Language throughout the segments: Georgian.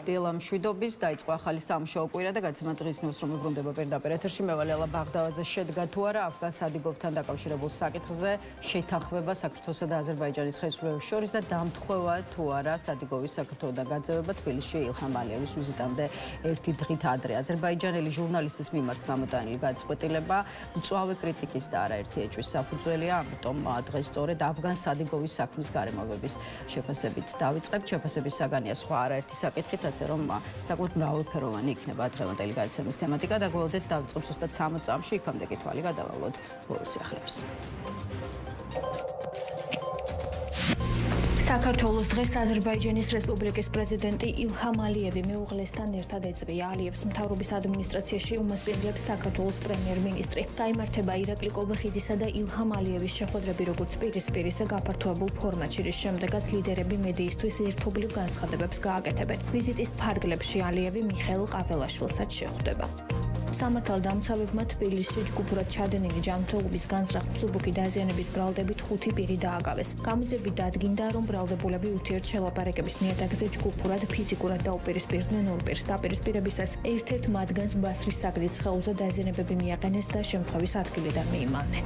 დილა მშვიდობის დაიწყო ახალი სამუშაო კვირა და გაცემა დღის ნიუს რომ უბრუნდება პირდაპირ ეთერში მე ვარ ლელა ბაღდავაძე შედგა თუ არა აფგან სადიგოვთან დაკავშირებულ საკითხზე შეთანხმება საქართველოსა და აზერბაიჯანის ხელისუფლებების შორის და დამთხოვა თუ არა სადიგოვის საქართველოდან გაძევება თბილისში ილჰამ ალიევის ვიზიტამდე ერთი დღით ადრე აზერბაიჯანელი ჟურნალისტის მიმართ გამოტანილი გადაწყვეტილება მწვავე კრიტიკის და არაერთი ეჭვის საფუძველია ამიტომ დღეს სწორედ აფგან სადიგოვის საქმის გარემოებების შეფასებით დავიწყებთ შეფასების საგანია სხვა არაერთი საკითხიც ასე რომ საკუთარ მრავალფეროვანი იქნება დღევანდელი გადაცემის თემატიკა და გველოდეთ დავიწყოთ ზუსტად 60 წამში იქამდე კი თვალი გადავალოთ ბოლოს სიახლეებს. საქართველოს დღეს აზერბაიჯანის რესპუბლიკის პრეზიდენტი ილჰამ ალიევი მეუღლესთან ერთად ეწვია. ალიევს მთავრობის ადმინისტრაციაში უმასპინძლებს საქართველოს პრემიერ-მინისტრი. გაიმართება ირაკლი კობახიძისა და ილჰამ ალიევის შეხვედრები როგორც პირისპირის გაფართოებულ ფორმატში, რის შემდეგაც ლიდერები მედიისთვის ერთობლივ განცხადებებს გააკეთებენ. ვიზიტის ფარგლებში ალიევი მიხეილ ყაველაშვილსაც შეხვდება. სამართალდამცავებმა თბილისში ჯგუფურად ჩადენილი ჯანმრთელობის განზრახ მსუბუქი დაზიანების ბრალდებით 5 პირი დააგავეს. გამოძიებით დადგინდა, რომ ბრალდებულები ურთიერთშელაპარაკების ნიადაგზე ჯგუფურად ფიზიკურად დაუპირისპირდნენ ორ პირს. დაპირისპირებისას ერთ-ერთ მათგანს ბასრის საგდით სხეულზე დაზიანებები მიაყენეს და შემთხვევის ადგილიდან მიიმალნენ.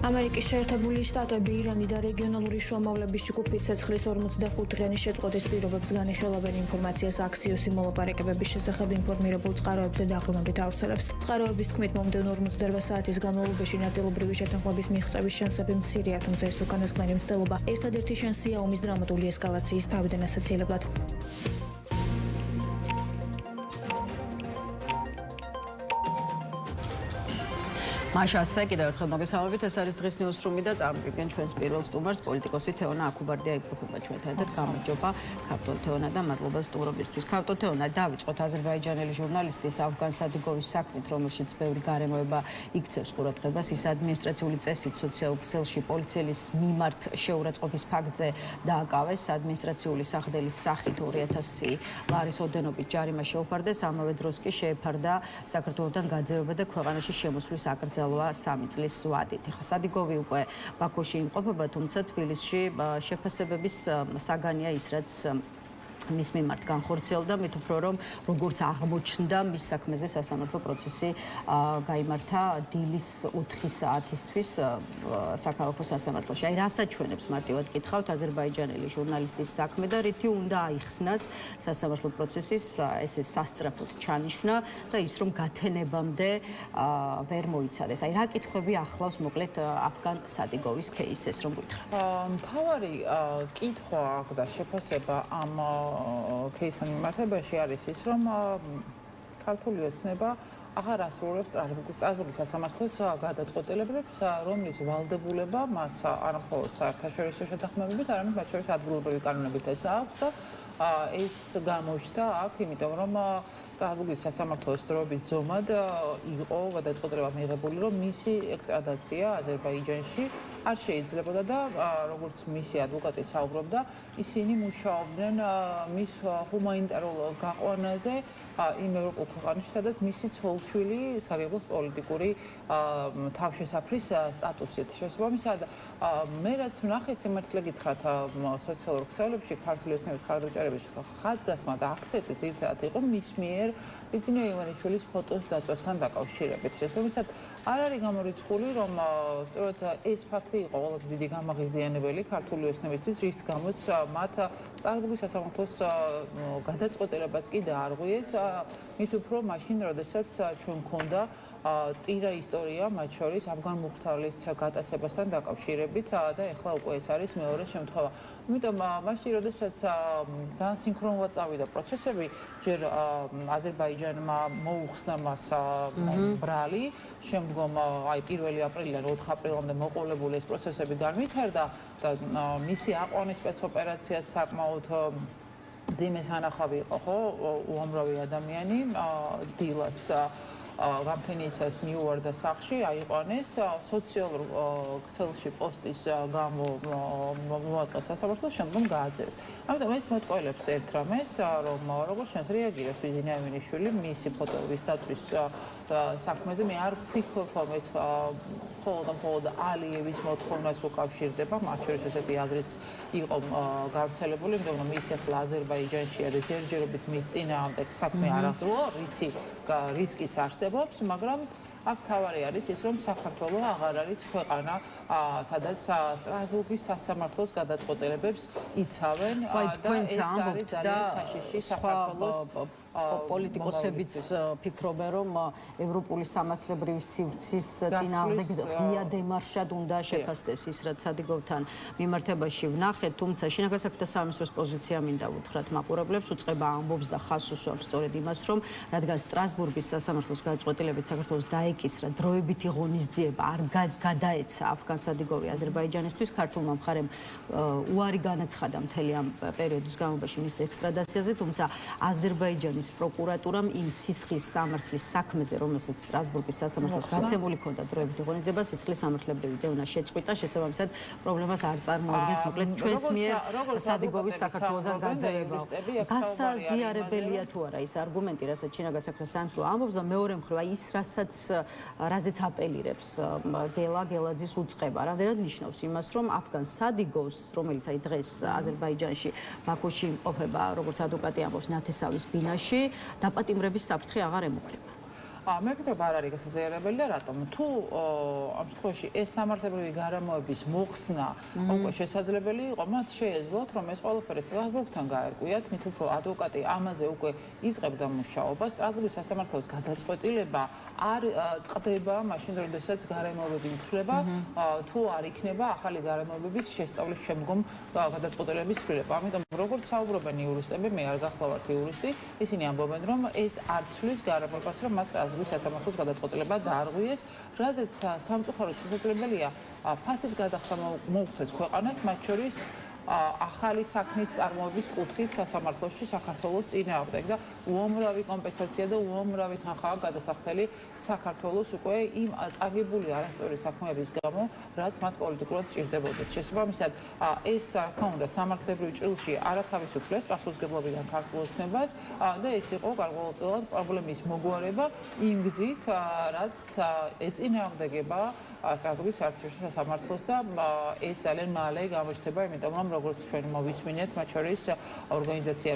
ამერიკის შეერთებული შტატები ირანი და რეგიონალური შუამავლების ჯგუფი ცეცხლის 45-დღიანი შეწყვეტის პირობებს განიხილავენ ინფორმაციას აქსიოსი მოლაპარაკებების შესახებ ინფორმირებულ წყაროებზე დაყრდნობით ავრცელებს. წყაროების თქმით მომდევნო 48 საათის განმავლობაში ნაწილობრივი შეთანხმების მიღწევის შანსები მცირეა, თუმცა ეს უკანასკნელი მცდელობა ერთადერთი შანსია ომის დრამატული ესკალაციის თავიდან ასაცილებლად. მაშასე კიდევ ერთხელ მოგესალმებით ეს არის დღის ნიუს რუმი და წარმოგიდგენ ჩვენს პირველ სტუმარს პოლიტიკოსი თეონა აკუბარდია იფრუხება ჩვენთან ერთად გამარჯობა ქავტონ თეონა და მადლობა სტუმრობისთვის. ქავტონ თეონა დავიწყოთ აზერბაიჯანელი ჟურნალისტის აფგან სადიგოვის საქმით რომელშიც ბევრი გარემოება იქცევს ყურადღებას ის ადმინისტრაციული წესით სოციალურ ქსელში პოლიციის მიმართ შეურაცხყოფის ფაქტზე დააკავეს ადმინისტრაციული სახდელის სახით 2000 ლარის ოდენობით ჯარიმა შეუფარდეს ამავე დროს კი შეეფარდა საქართველოსთან გაძევება და ქვეყანაში შემოსვლის აკრძალვა 3 წლის ვადით. სადიგოვი უკვე ბაქოში იმყოფება, თუმცა თბილისში შეფასებების საგანია ის, რაც მის მიმართ განხორციელდა, მით უფრო რომ როგორც აღმოჩნდა მის საქმეზე სასამართლო პროცესი გაიმართა დილის 4 საათისთვის საქალაქო სასამართლოში. აი რასაჩვენებს მარტივად გითხავთ აზერბაიჯანელი ჟურნალისტის საქმე და რითი უნდა აიხსნას სასამართლო პროცესის ესე სასწრაფოდ ჩანიშვნა და ის რომ გათენებამდე ვერ მოიცადეს. აი რა კითხვები ახლავს მოკლედ აფგან სადიგოვის кейსს რომ გითხრათ. მთავარი კითხვა და შეფასება ამ кейსთან მიმართებაში არის ის, რომ ქართული ოცნება აღარ ასრულებს სტრასბურგის სასამართლოს გადაწყვეტილებებს, რომლის ვალდებულება მას არა მხოლოდ საერთაშორისო შეთანხმებებით, არამედ მათ შორის ადგილობრივი კანონებით ეწავს და ეს გამოჩნდა აქ, იმიტომ რომ სტრასბურგის სასამართლოს დროებით ზომად იყო გადაწყვეტილება მიღებული, რომ მისი ექსტრადაცია აზერბაიჯანში არ შეიძლებოდა და როგორც მისი ადვოკატი საუბრობდა, ისინი მუშაობდნენ მის ჰუმანიტარულ გაყვანაზე იმ ევროპულ ქვეყანაში, სადაც მისი ცოლ-შვილი საგებოს პოლიტიკური თავშესაფრის სტატუსით. შესაბამისად, მე რაც ვნახე, სიმართლე გითხრათ, სოციალურ ქსელებში ქართული ოცნების ხარდაჭერების ხაზგასმა და აქცენტი ძირითადად იყო მის მიერ ბიძინა ივანიშვილის ფოტოს დაწვასთან დაკავშირებით. შესაბამისად, არ არის გამორიცხული, რომ სწორედ ეს ფაქტი იყო ყველაზე დიდი გამაღიზიანებელი ქართული ოცნებისთვის, რის გამოც მათ სტრასბურგის სასამართლოს გადაწყვეტილებაც კი დაარღვიეს, მით უფრო მაშინ, როდესაც ჩვენ გქონდა წირა ისტორია მათ შორის აფგან მუხთარლის გატაცებასთან დაკავშირებით და ეხლა უკვე ეს არის მეორე შემთხვევა. ამიტომ მაშინ, როდესაც ძალიან სინქრონულად წავიდა პროცესები, ჯერ აზერბაიჯანმა მოუხსნა მას ბრალი, შემდგომ აი 1 აპრილიდან 4 აპრილამდე მოყოლებული ეს პროცესები განვითარდა და მისი აყვანის სპეცოპერაციაც საკმაოდ ძიმე სანახავი იყო, ხო, უამრავი ადამიანი დილას გამთენიისას მიუვარდა სახლში, აიყვანეს სოციალურ ქსელში პოსტის გამო მოაწყეს სასამართლოს, შემდგომ გააძევეს. ამიტომ ეს მეტყველებს ერთ რამეს, რომ როგორც ჩანს რეაგირებს ბიძინა ივანიშვილი მისი ფოტოების დაწვის საქმეზე მე არ ვფიქრობ, რომ ეს მხოლოდ ალიევის მოთხოვნას უკავშირდება, მათ შორის ესეთი აზრიც იყო გავრცელებული, იმიტომ რომ ის ახლა აზერბაიჯანში არის ჯერჯერობით მის წინააღმდეგ საქმე არ აღწევს, რისკიც არსებობს, მაგრამ აქ თავარი არის ის, რომ საქართველო აღარ არის ქვეყანა, სადაც სტრასბურგის სასამართლოს გადაწყვეტილებებს იცავენ და ეს არის ძალიან საშიში საქართველოს პოლიტიკოსებიც ფიქრობენ, რომ ევროპული სამართლებრივი სივრცის წინააღმდეგ ღია დემარშად უნდა შეფასდეს ის, რაც სადიგოვთან მიმართებაში ვნახეთ, თუმცა შინაგან საქმეთა სამინისტროს პოზიცია მინდა უთხრათ მაყურებლებს, უწყება ამბობს და ხაზს უსვამს სწორედ იმას, რომ რადგან სტრასბურგის სასამართლოს გადაწყვეტილებით საქართველოს დაეკისრა დროებითი ღონისძიება არ გადაეცა ავგან-სადიგოვი აზერბაიჯანისთვის, ქართულმა მხარემ უარი განაცხადა მთელი ამ პერიოდის განმავლობაში მის ექსტრადაციაზე, თუმცა აზერბაიჯანის პროკურატურამ იმ სისხლის სამართლის საქმეზე, რომელსაც სტრასბურგის სასამართლოს გაცემული ჰქონდა დროებითი ღონისძიება, სისხლის სამართლებრივი დევნა შეწყვიტა, შესაბამისად პრობლემას არ წარმოადგენს, მოკლედ ჩვენს მიერ სადიგოვის საქართველოსთან გაძევება. გასაზიარებელია თუ არა ის არგუმენტი, რასაც შინაგან საქმეთა სამინისტრო ამბობს და მეორე მხრივ ის რაზეც აპელირებს გელაძის უწყება, რამდენად ნიშნავს იმას, რომ ავგან სადიგოვს, რომელიც აი დღეს აზერბაიჯანში ბაქოში იმყოფება, როგორც ადვოკატი ამბობს, ნათესავის ბინაში, დაპატიმრების საფრთხე აღარ ემუქრება. მე ვფიქრობ არ არის გასაზიარებელი და რატომ? თუ ამ შემთხვევაში ეს სამართლებრივი გარემოების მოხსნა უკვე შესაძლებელი იყო, მათ შეეძლოთ, რომ ეს ყველაფერი სტრასბურგთან გაერკვიათ, მით უფრო ადვოკატი ამაზე უკვე იწყებდა მუშაობას, სტრასბურგის სასამართლოს გადაწყვეტილება არ წყდება მაშინ, როდესაც გარემოებები იცვლება, თუ არ იქნება ახალი გარემოებების შესწავლის შემდგომ გადაწყვეტილების ცვლილება. ამიტომ როგორც საუბრობენ იურისტები, მე არ გახლავართ იურისტი, ისინი ამბობენ, რომ ეს არ ცვლის გარემოებას, რომ მათ სასამართლოს გადაწყვეტილება დაარღვიეს, რაზეც სამწუხაროდ შესაძლებელია ფასის გადახდა მოუხდეს ქვეყანას, მათ შორის ახალი საქმის წარმოების კუთხით სასამართლოში საქართველოს წინააღმდეგ და უამრავი კომპენსაცია და უამრავი თანხაა გადასახდელი საქართველოს უკვე იმ წაგებული არასწორი საქმეების გამო, რაც მათ პოლიტიკურად სჭირდებოდათ. შესაბამისად, ეს რა თქმა უნდა სამართლებრივ ჭრილში არათავისუფლებს პასუხისმგებლობიდან ქართულოსნებას და ეს იყო გარკვეულწილად პრობლემის მოგვარება იმ გზით, რაც ეწინააღმდეგება სტრასბურგის საერთაშორისო სასამართლოს და ეს ძალიან მალე გამოჩნდება, იმიტომ რომ როგორც ჩვენ მოვისმინეთ, მათ შორის ორგანიზაცია,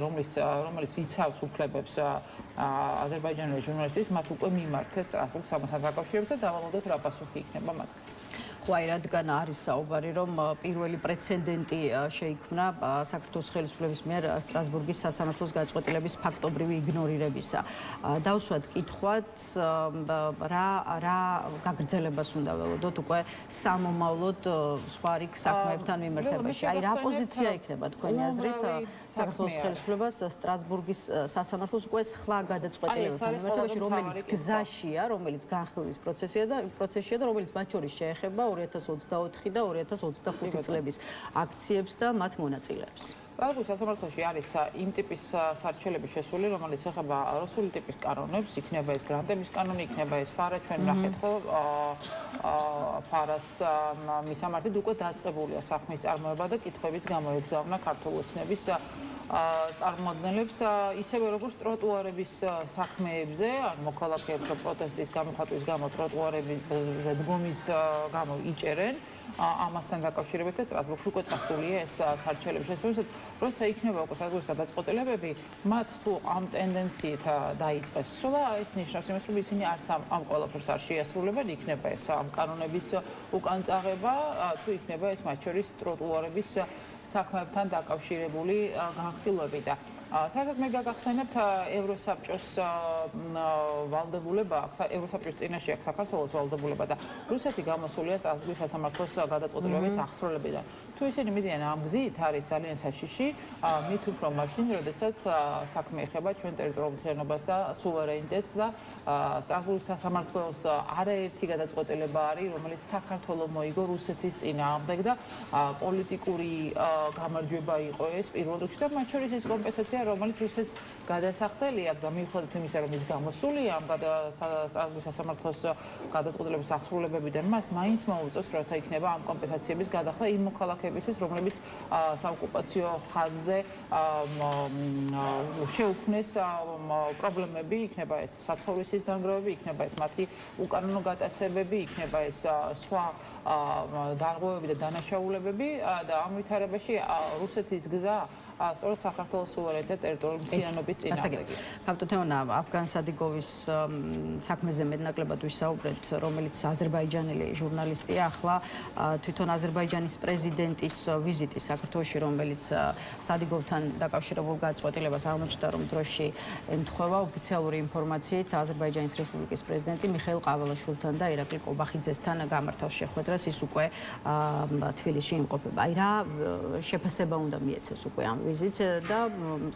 რომელიც იცავს უფლებებს აზერბაიჯანელი ჟურნალისტის, მათ უკვე მიმართეს სტრასბურგს ამასთან დაკავშირებით და დავალოდოთ რა პასუხი იქნება მათგან. აი, რადგან არის საუბარი, რომ პირველი პრეცედენტი შეიქმნა საქართველოს ხელისუფლების მიერ სტრასბურგის სასამართლოს გადაწყვეტილების ფაქტობრივი იგნორირებისა. დავსვათ კითხვად, რა გაგრძელებას უნდა ველოდოთ უკვე სამომავლოდ სხვა რიგ საქმეებთან მიმართებაში. აი, რა პოზიცია იქნება თქვენი აზრით საქართველოს ხელისუფლებას სტრასბურგის სასამართლოს უკვე სხვა გადაწყვეტილებებთან მიმართებაში, რომელიც გზაშია, რომელიც განხილვის პროცესია და რომელიც მათ შორის შეეხება 2024 და 2025 წლების აქციებს და მათ მონაწილეებს. სტრასბურგის სასამართლოში არის იმ ტიპის სარჩელები შესული, რომელიც ეხება რუსული ტიპის კანონებს, იქნება ეს გრანტების კანონი, იქნება ეს ფარა, ჩვენ ნახეთ ხო ფარას მისამართით უკვე დაწყებულია საქმის წარმოება და კითხვებიც გამოეგზავნა ქართულ ოცნების წარმოადგენლებს ისევე როგორც ტროტუარების საქმეებზე, ან მოქალაქეებს პროტესტის გამოხატვის გამო ტროტუარებზე დგომის გამო იჭერენ, ამასთან დაკავშირებით და სტრასბურგში უკვე წასულია ეს სარჩელები. შესაბამისად, როცა იქნება უკვე სტრასბურგის გადაწყვეტილებები, მათ თუ ამ ტენდენციით დაიწყეს სვლა, ეს ნიშნავს იმას, რომ ისინი არც ამ ყველაფერს არ შეასრულებენ, იქნება ეს ამ კანონების უკან წაღება, თუ იქნება ეს მათ შორის ტროტუარების საქმეებთან დაკავშირებული განხილვები და საერთოდ მე გაგახსენებთ ევროსაბჭოს ვალდებულება, ევროსაბჭოს წინაშე აქვს საქართველოს ვალდებულება და რუსეთი გამოსულია სტრასბურგის სასამართლოს გადაწყვეტილების აღსრულებიდან. თუ ისინი მიდიან ამ გზით, არის ძალიან საშიში, მით უფრო მაშინ, როდესაც საქმე ეხება ჩვენ ტერიტორიულ მთლიანობას და სუვერენიტეტს და სტრასბურგის სასამართლოს არაერთი გადაწყვეტილება არის, რომელიც საქართველოს მოიგო რუსეთის წინააღმდეგ და პოლიტიკური გამარჯვება იყო ეს პირველ რიგში და მათ შორის ეს კომპენსაცია რომელიც რუსეთს გადასახდელი აქვს და მიუხედავად იმისა, რომ ის გამოსულია ამ სასამართლოს გადაწყვეტილების აღსრულებებიდან, მას მაინც მოუწევს, როცა იქნება ამ კომპენსაციების გადახდა იმ მოქალაქეებისთვის, რომლებიც საოკუპაციო ხაზზე შეუქმნეს პრობლემები, იქნება ეს საცხოვრისის დანგრევები, იქნება ეს მათი უკანონო გატაცებები, იქნება ეს სხვა დარღვევები და დანაშაულებები და ამ ვითარებაში რუსეთის გზა სწორედ საქართველოს სუვერენიტეტ ტერიტორიული მთლიანობის წინააღმდეგია. ქავტოთეონა ავგან სადიგოვის საქმეზე მეტნაკლებად ვისაუბრეთ, რომელიც აზერბაიჯანელი ჟურნალისტია, ახლა თვითონ აზერბაიჯანის პრეზიდენტის ვიზიტი საქართველოში, რომელიც სადიგოვთან დაკავშირებულ გაწყვეტილებას აღმოჩნდა, რომ დროში ემთხვევა ოფიციალური ინფორმაციით აზერბაიჯანის რესპუბლიკის პრეზიდენტი მიხეილ ყავალაშვილთან და ირაკლი კობახიძესთან გამართავს შეხვედრას, ის უკვე თბილისში იმყოფება. აი რა შეფასება უნდა მიეცეს უკვე ამ ვიზიტს და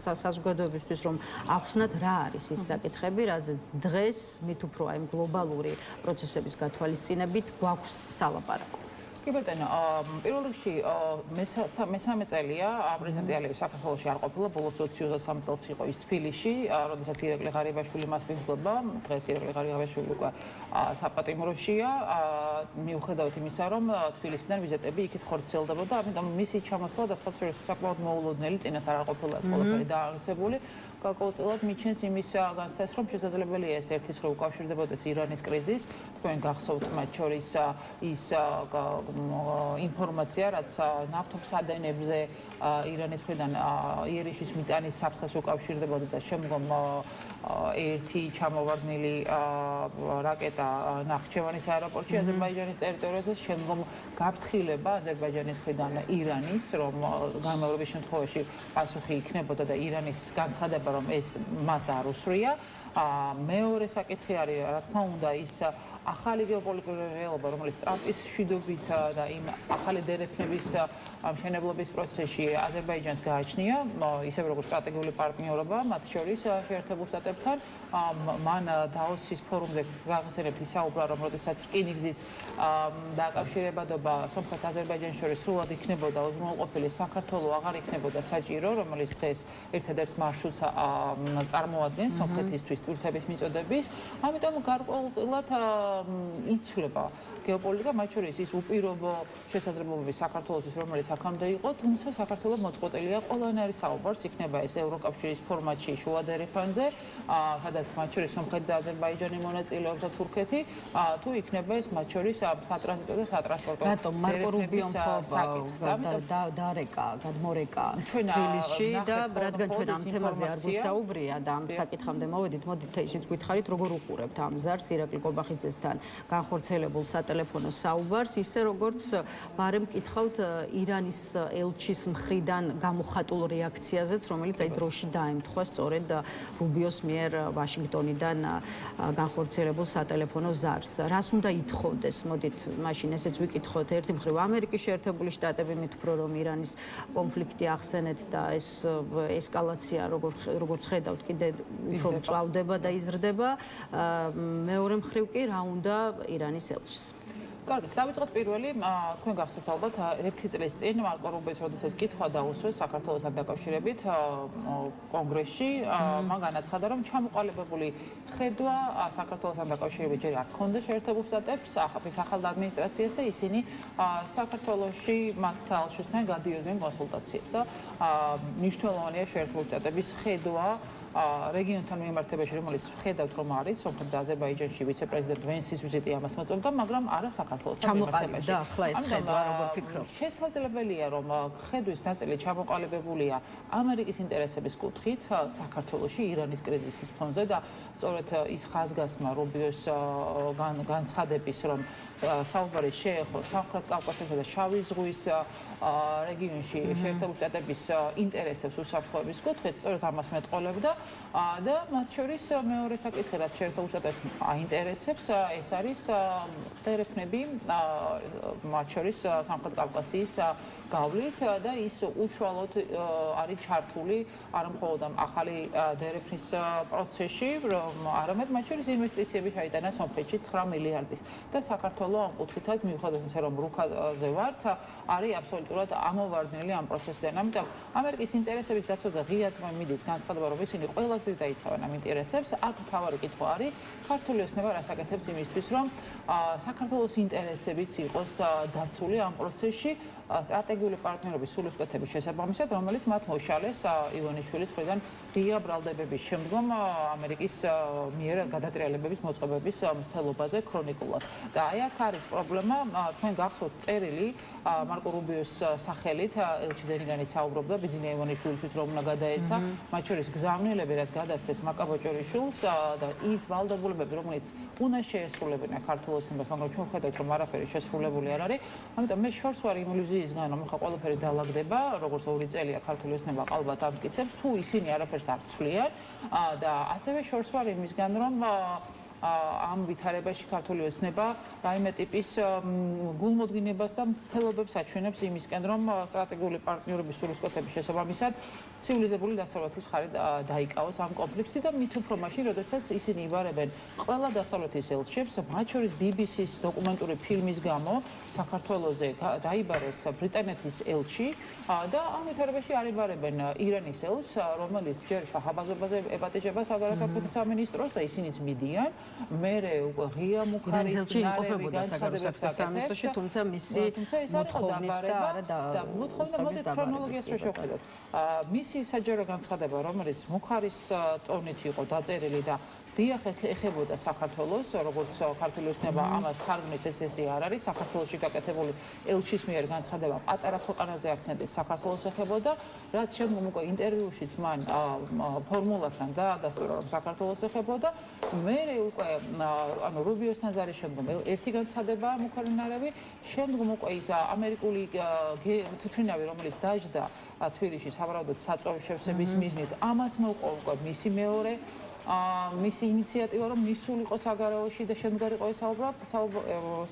საზოგადოებისთვის რომ ახსნათ რა არის ის საკითხები, რაზეც დღეს მით უფრო აი გლობალური პროცესების გათვალისწინებით გვაქვს სალაპარაკო. კი ბატონო, პირველ რიგში მესამე წელია პრეზიდენტი ალიევი საქართველოში არ ყოფილა, ბოლოს 23 წელს იყო ის თბილისში, როდესაც ირაკლი ღარიბაშვილი მას მიხვდება, დღეს ირაკლი ღარიბაშვილი უკვე საპატიმროშია, მიუხედავად იმისა, რომ თბილისიდან ვიზიტები იქით ხორციელდებოდა, ამიტომ მისი ჩამოსვლა და სხვა შორის საკმაოდ მოულოდნელი, წინაც არ ყოფილა ეს ყველაფერი დაარსებული. გარკვეულწილად მიჩენს იმის განცდას, რომ შესაძლებელია ეს ერთის რო უკავშირდებოდეს ირანის კრიზის, თქვენ გახსოვთ მათ შორის ის ინფორმაცია, რაც ნავთობსადენებზე ირანის მხრიდან იერიშის მიტანის საფრთხეს უკავშირდებოდა და შემდგომ ერთი ჩამოვარდნილი რაკეტა ნახჩევანის აეროპორტში აზერბაიჯანის ტერიტორიაზე, შემდგომ გაფრთხილება აზერბაიჯანის მხრიდან ირანის, რომ განმავლობის შემთხვევაში პასუხი იქნებოდა და ირანის განცხადება, რომ ეს მას არ უსვრია. მეორე საკითხი არის, რა თქმა უნდა, ის ახალი გეოპოლიტიკური რეალობა, რომელიც ტრამპის მშვიდობით და იმ ახალი დერეფნების მშენებლობის პროცესში აზერბაიჯანს გააჩნია, ისევ როგორც სტრატეგიული პარტნიორობა, მათ შორის შეერთებულ შტატებთან. მან დაოსის ფორუმზე გახსენებთ ისაუბრა, რომ როდესაც რკინიგზის დაკავშირებადობა სომხეთ-აზერბაიჯანის შორის სრულად იქნებოდა უზრუნველყოფილი, საქართველო აღარ იქნებოდა საჭირო, რომელიც დღეს ერთადერთ მარშრუტს წარმოადგენს სომხეთისთვის ტვირთების მიწოდების. ამიტომ გარკვეულწილად იცვლება გეოპოლიტიკა, მათ შორის ის უპირობო შესაძლებლობები საქართველოსთვის, რომელიც აქამდე იყო, თუმცა საქართველოს მოწყვეტილია ყველანაირი საუბარს, იქნება ეს ევროკავშირის ფორმატში შუა დერეფანზე, სადაც მათ შორის სომხეთი და აზერბაიჯანი მონაწილეობს და თურქეთი, თუ იქნება ეს მათ შორის სატრანზიტო და სატრანსპორტო. რატომ მარკო რუბიომ დარეკა, გადმორეკა თბილისში და რადგან ჩვენ ამ თემაზე არ გვისაუბრია და ამ საკითხამდე მოვედით, მოდით ისიც გითხარით, როგორ უყურებთ ამ ზარს ირაკლი კობახიძესთან განხორციელებულ სატელეფონო საუბარს, ისე როგორც ბარემ კითხავთ ირანის ელჩის მხრიდან გამოხატულ რეაქციაზეც, რომელიც აი დროში დაემთხვა სწორედ რუბიოს მიერ ვაშინგტონიდან განხორციელებულ სატელეფონო ზარს. რას უნდა ითხოვდეს? მოდით მაშინ ესეც ვიკითხოთ. ერთი მხრივ ამერიკის შეერთებული შტატები მით უფრო რომ ირანის კონფლიქტი ახსენეთ და ეს ესკალაცია როგორც ხედავთ კიდე უფრო წავდება და იზრდება. მეორე მხრივ კი რა უნდა ირანის ელჩს? კარგი, დავიწყოთ პირველი, თქვენ გახსოვთ ალბათ, ერთი წლის წინ მარკო რუბიოს როდესაც კითხვა დაუსვეს საქართველოსთან დაკავშირებით კონგრესში, მან განაცხადა, რომ ჩამოყალიბებული ხედვა საქართველოსთან დაკავშირებით ჯერ არ ჰქონდა შეერთებულ შტატებს, ახალ ადმინისტრაციას და ისინი საქართველოში მათ საელჩოსთან გადიოდნენ კონსულტაციებს. მნიშვნელოვანია შეერთებულ შტატების ხედვა რეგიონთან მიმართებაში, რომელიც ხედავთ, რომ არის სომხეთ და აზერბაიჯანში ვიცე-პრეზიდენტ ვენსის ვიზიტი ამას მოწონდა, მაგრამ არა საქართველოსთან მიმართებაში. და ახლა ეს ხედვა როგორ ფიქრობთ? შესაძლებელია, რომ ხედვის ნაწილი ჩამოყალიბებულია ამერიკის ინტერესების კუთხით საქართველოში ირანის კრიზისის ფონზე და სწორედ ის ხაზგასმა რუბიოს განცხადების, რომ საუბარი შეეხო სამხრეთ კავკასიასა და შავი ზღვის რეგიონში შეერთებულ შტატების ინტერესებს უსაფრთხოების კუთხით, სწორედ ამას მეტყოლებდა და მათ შორის მეორე საკითხი, რაც შეერთებულ შტატებს აინტერესებს, ეს არის დერეფნები, მათ შორის სამხრეთ კავკასიის გავლით და ის უშუალოდ არის ჩართული არა მხოლოდ ამ ახალი დერეფნის პროცესში, არამედ მათ შორის ინვესტიციები ჩაიტანა სომხეთში 9 მილიარდის და საქართველოს ამ კუთხითაც მიუხედავად იმისა, რომ რუქაზე ვართ, არის აბსოლუტურად ამოვარდნილი ამ პროცესიდან. ამიტომ ამერიკის ინტერესების დაცვაზე ღიად მიდის განცხადება, რომ ისინი ყველა გზით დაიცავენ ამ ინტერესებს. აქ მთავარი კითხვა არის, ქართული ოცნება რას აკეთებს იმისთვის, რომ საქართველოს ინტერესებიც იყოს დაცული ამ პროცესში სტრატეგიული პარტნიორობის სულისკვეთების შესაბამისად, რომელიც მათ მოშალეს ივანიშვილის მხრიდან ღია ბრალდებების შემდგომ ამერიკის მიერ გადატრიალებების მოწყობების მცდელობაზე ქრონიკულად. და აი აქ არის პრობლემა, თქვენ გახსოვთ წერილი მარკო რუბიოს სახელით ელჩი დენიგანი საუბრობდა ბიძინა ივანიშვილისთვის, რომ უნდა გადაეცა, მათ შორის გზავნილები, რაც გადასცეს მაკაბაჭორიშვილს და ის ვალდებულებები, რომელიც უნდა შეესრულებინა ქართულ ოცნებას, მაგრამ ჩვენ ვხედავთ, რომ არაფერი შესრულებული არ არის. ამიტომ მე შორს ვარ იმ ილუზიისგან, რომ ხა ყველაფერი დაალაგდება, როგორც 2 წელია ქართული ოცნება ალბათ ამტკიცებს, თუ ისინი არაფერს არ ცვლიან და ასევე შორს ვარ იმისგან, რომ ამ ვითარებაში ქართული ოცნება რაიმე ტიპის გულმოდგინებას და მცდელობებს აჩვენებს იმისკენ, რომ სტრატეგიული პარტნიორობის სულისკვეთების შესაბამისად ცივილიზებული დასავლეთის მხარე დაიკავოს ამ კონფლიქტში და მით უფრო მაშინ, როდესაც ისინი იბარებენ ყველა დასავლეთის ელჩებს, მათ შორის BBC-ს დოკუმენტური ფილმის გამო საქართველოზე დაიბარეს ბრიტანეთის ელჩი და ამ ვითარებაში არ იბარებენ ირანის ელჩს, რომელიც ჯერ შაჰაბაზებზე ებატიჟება საგარეო სამინისტროს და ისინიც მიდიან. მერე უკვე ღია მუხარის იმყოფებოდა საგარეო საქმეთა სამინისტროში, თუმცა მისი მოთხოვნით და მოთხოვნა ქრონოლოგიას რო შევხედოთ. მისი საჯარო განცხადება, რომელიც მუხარის ტონით იყო დაწერილი და დიახ ეხებოდა საქართველოს, როგორც ქართული ოცნება ამას თარგმნის, ესე არ არის. საქართველოში გაკეთებული ელჩის მიერ განცხადება პატარა ქვეყანაზე აქცენტით საქართველოს ეხებოდა, რაც შემდგომ უკვე ინტერვიუშიც მან ფორმულასთან დაადასტურა, რომ საქართველოს ეხებოდა. მერე უკვე ანუ რუბიოსთან ზარის შემდგომ ერთი განცხადება მუხარინარევი, შემდგომ უკვე ის ამერიკული თვითმფრინავი, რომელიც დაждდა თბილისში სავარაუდოდ საწვავის შევსების მიზნით, ამას მოყვა უკვე მისი მეორე მისი ინიციატივა, რომ მისულიყო საგარეოში და შემდგარ იყო ეს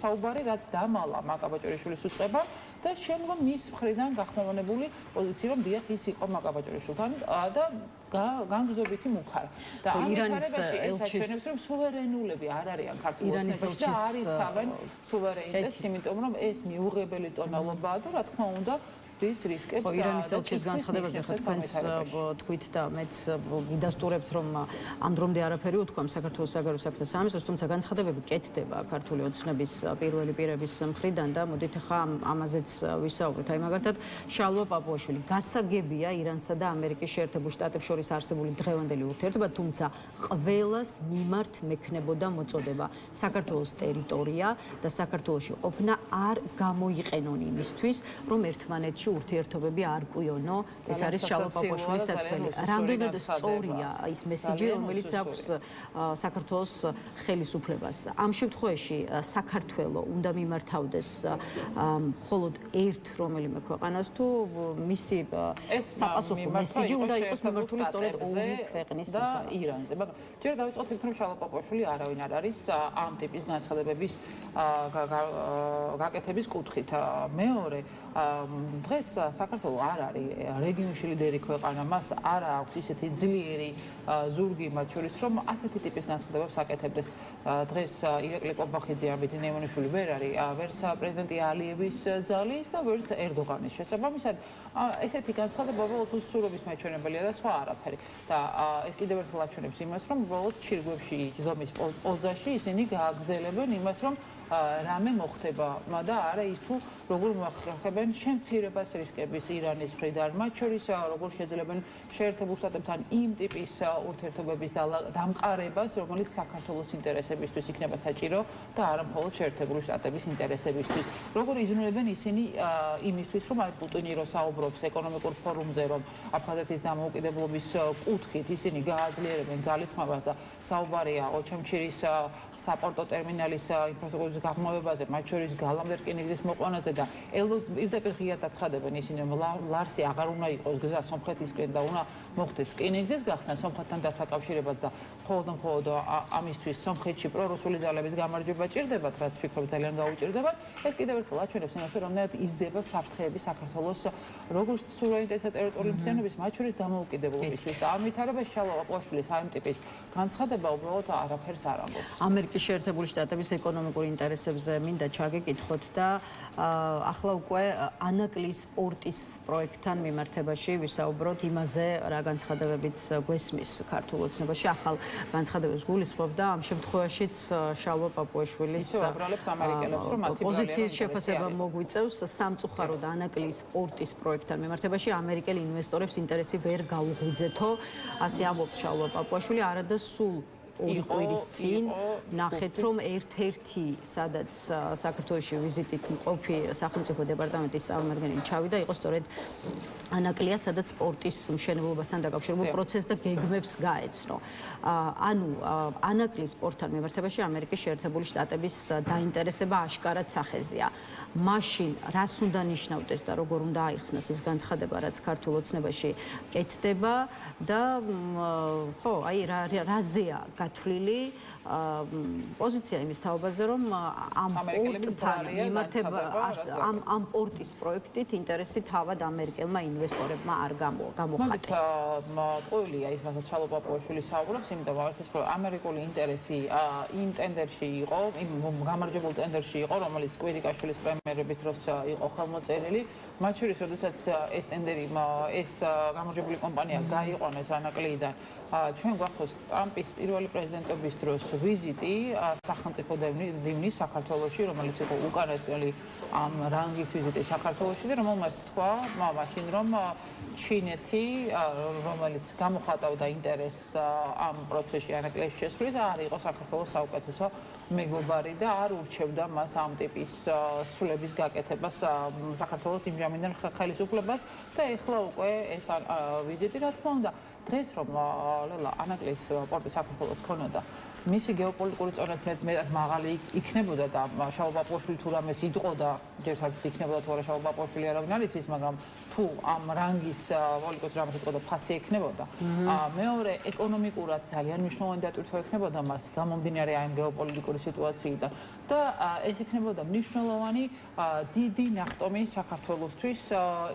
საუბარი, რაც დამალა მაკაბაჭორიშვილის უწყება და შემდგომ მის მხრიდან გახმოვანებული პოზიცია, რომ დიახ ის იყო მაკაბაჭორიშვილთან და განგზობითი მუხარა. და ირანის ელჩის რომ სუვერენულები არ არიან ქართულ ოცნებაში და არ იცავენ სუვერენიტეტს, იმიტომ რომ ეს მიუღებელი ტონალობაა და რა თქმა უნდა ის რისკებს ირანის ელჩის განცხადებაზე ხა თქვენს თქვით და მეც ვიდასტურებთ, რომ ამ დრომდე არაფერი უთქვამ საქართველოს საგარეო საქმეთა სამინისტროს, თუმცა განცხადებები კეთდება ქართული ოცნების პირველი პირების მხრიდან და მოდით ახლა ამაზეც ვისაუბროთ. აი მაგალითად შალვა პაპუაშვილი გასაგებია ირანსა და ამერიკის შეერთებულ შტატებს შორის არსებული დღევანდელი ურთიერთობა, თუმცა ყველას მიმართ მექნებოდა მოწოდება საქართველოს ტერიტორია და საქართველოში ყოფნა არ გამოიყენონ იმისთვის, რომ ერთმანეთში ურთიერთობები არ ყვიონო. ეს არის შალვა პაპუაშვილის საფრთხე. რამდენად სწორია ის მესიჯი, რომელიც აქვს საქართველოს ხელისუფლებას. ამ შემთხვევაში საქართველო უნდა მიმართავდეს მხოლოდ ერთ რომელიმე ქვეყანას თუ მისი საპასუხო მესიჯი უნდა იყოს მიმართული სწორედ ორი ქვეყნის და ირანზე. მაგრამ ჯერ დავიწყოთ იქ, რომ შალვა პაპუაშვილი არავინ არ არის ამ ტიპის განცხადებების გაკეთების კუთხით. მეორე დღეს საქართველო არ არის რეგიონში ლიდერი ქვეყანა, მას არ აქვს ისეთი ძლიერი ზურგი მათ შორის, რომ ასეთი ტიპის განცხადებებს აკეთებდეს. დღეს ირაკლი ყობახიძე ან ბიძინა ივანიშვილი ვერ არის ვერც პრეზიდენტი ალიევის ძალის და ვერც ერდოღანის შესაბამისად ესეთი განცხადება უბრალოდ უსურობის მაჩვენებელია და სხვა არაფერი. და ეს კიდევ ერთხელ აჩვენებს იმას, რომ უბრალოდ ჩირგვებში ჯდომის პოზაში ისინი გააგრძელებენ იმას, რომ რამე მოხდება და არა ის თუ როგორ მოახერხებენ შემცირებას რისკების ირანის მხრიდან, მათ შორის როგორ შეძლებენ შეერთებულ შტატებთან იმ ტიპის ურთიერთობების დამყარებას, რომელიც საქართველოს ინტერესებისთვის იქნება საჭირო და არა მხოლოდ შეერთებული შტატების ინტერესებისთვის. როგორ იზრუნებენ ისინი იმისთვის, რომ აი პუტინი რო საუბრობს ეკონომიკურ ფორუმზე, რომ აფხაზეთის დამოუკიდებლობის კუთხით ისინი გააძლიერებენ ძალისხმევას და საუბარია ოჩამჩირის საპორტო ტერმინალის ინფრასტრუქტურის ურთიერთობების გაღრმავებაზე, მათ შორის გალამდე რკინიგზის მოყვანაზე და პირდაპირ ღიად აცხადებენ ისინი, რომ ლარსი აღარ უნდა იყოს გზა სომხეთისკენ და უნდა მოხდეს რკინიგზის გახსნა სომხეთთან დასაკავშირებად და მხოლოდ ამისთვის სომხეთში პრორუსული ძალების გამარჯვება ჭირდებათ, რაც ფიქრობ ძალიან გაუჭირდებათ. ეს კიდევ ერთხელ აჩვენებს იმას, რომ რამდენად იზრდება საფრთხეები საქართველოს როგორც სუვერენიტეტის და ტერიტორიული მთლიანობის, მათ შორის დამოუკიდებლობისთვის და ამ ვითარებაში შალვა პაპუაშვილის ამ ტიპის განცხადება უბრალოდ არაფერს არ ამბობს. ამერიკის შეერთებული შტატების ეკონომიკურ ინტერესებზე მინდა ჩაგეკითხოთ და ახლა უკვე ანაკლის პორტის პროექტთან მიმართებაში ვისაუბროთ იმაზე, რა განცხადებებიც გვესმის ქართულ ოცნებაში, ახალ განცხადებებს გულისხმობ და ამ შემთხვევაშიც შალვა პაპუაშვილის პოზიციის შეფასება მოგვიწევს სამწუხაროდ ანაკლის პორტის პროექტთან მიმართებაში ამერიკელი ინვესტორებს ინტერესი ვერ გაუღვიძეთო, ასე ამბობს შალვა პაპუაშვილი, არადა სულ ორი კვირის წინ ნახეთ, რომ ერთ-ერთი, სადაც საქართველოში ვიზიტით მყოფი სახელმწიფო დეპარტამენტის წარმომადგენელი ჩავიდა, იყო სწორედ ანაკლია, სადაც სპორტის მშენებლობასთან დაკავშირებულ პროცესს და გეგმებს გაეცნო. ანუ ანაკლის სპორტთან მიმართებაში ამერიკის შეერთებული შტატების დაინტერესება აშკარად სახეზეა. მაშინ რას უნდა ნიშნავდეს და როგორ უნდა აიხსნას ის განცხადება, რაც ქართულ ოცნებაში კეთდება და ხო, აი რაზეა გათვლილი პოზიცია იმის თაობაზე, რომ ამ პორტის პროექტით ინტერესი თავად ამერიკელმა ინვესტორებმა არ გამოხატეს. ყოველია ის, რასაც შალვა პაპუაშვილი საუბრობს, იმიტომ რომ ამერიკული ინტერესი იმ ტენდერში იყო, იმ გამარჯვებულ ტენდერში იყო, რომელიც კვირიკაშვილის პრემიერების დროს იყო ხელმოწერილი. მათ შორის, როდესაც ეს ტენდერი, ეს გამარჯვებული კომპანია გაიყვანეს ანაკლიდან, ჩვენ გვახსოვს ტრამპის პირველი პრეზიდენტობის დროს ვიზიტი სახელმწიფო დივნის საქართველოში, რომელიც იყო უკანასკნელი ამ რანგის ვიზიტი საქართველოში და რომელმაც თქვა მაშინ, რომ ჩინეთი, რომელიც გამოხატავდა ინტერესს ამ პროცესში ანაკლის შესრულის, არ იყო საქართველოს საუკეთესო მეგობარი და არ ურჩევდა მას ამ ტიპის სულების გაკეთებას საქართველოს იმჟამინდელ ხელისუფლებას და ეხლა უკვე ეს ვიზიტი, რა თქმა უნდა, დღეს რომ ანაკლის პორტი საქართველოს ქონოდა მისი გეოპოლიტიკური წონაც მეტად მაღალი იქნებოდა და შალვა პაპუაშვილი თუ რამეს იტყოდა, ჯერ საერთოდ იქნებოდა თუ არა შალვა პაპუაშვილი არავინ არ იცის, მაგრამ თუ ამ რანგის პოლიტიკოს რამეს იტყოდა, ფასი ექნებოდა. მეორე, ეკონომიკურად ძალიან მნიშვნელოვანი დატვირთვა ექნებოდა მას გამომდინარე ამ გეოპოლიტიკური სიტუაციიდან და ეს იქნებოდა მნიშვნელოვანი დიდი ნახტომი საქართველოსთვის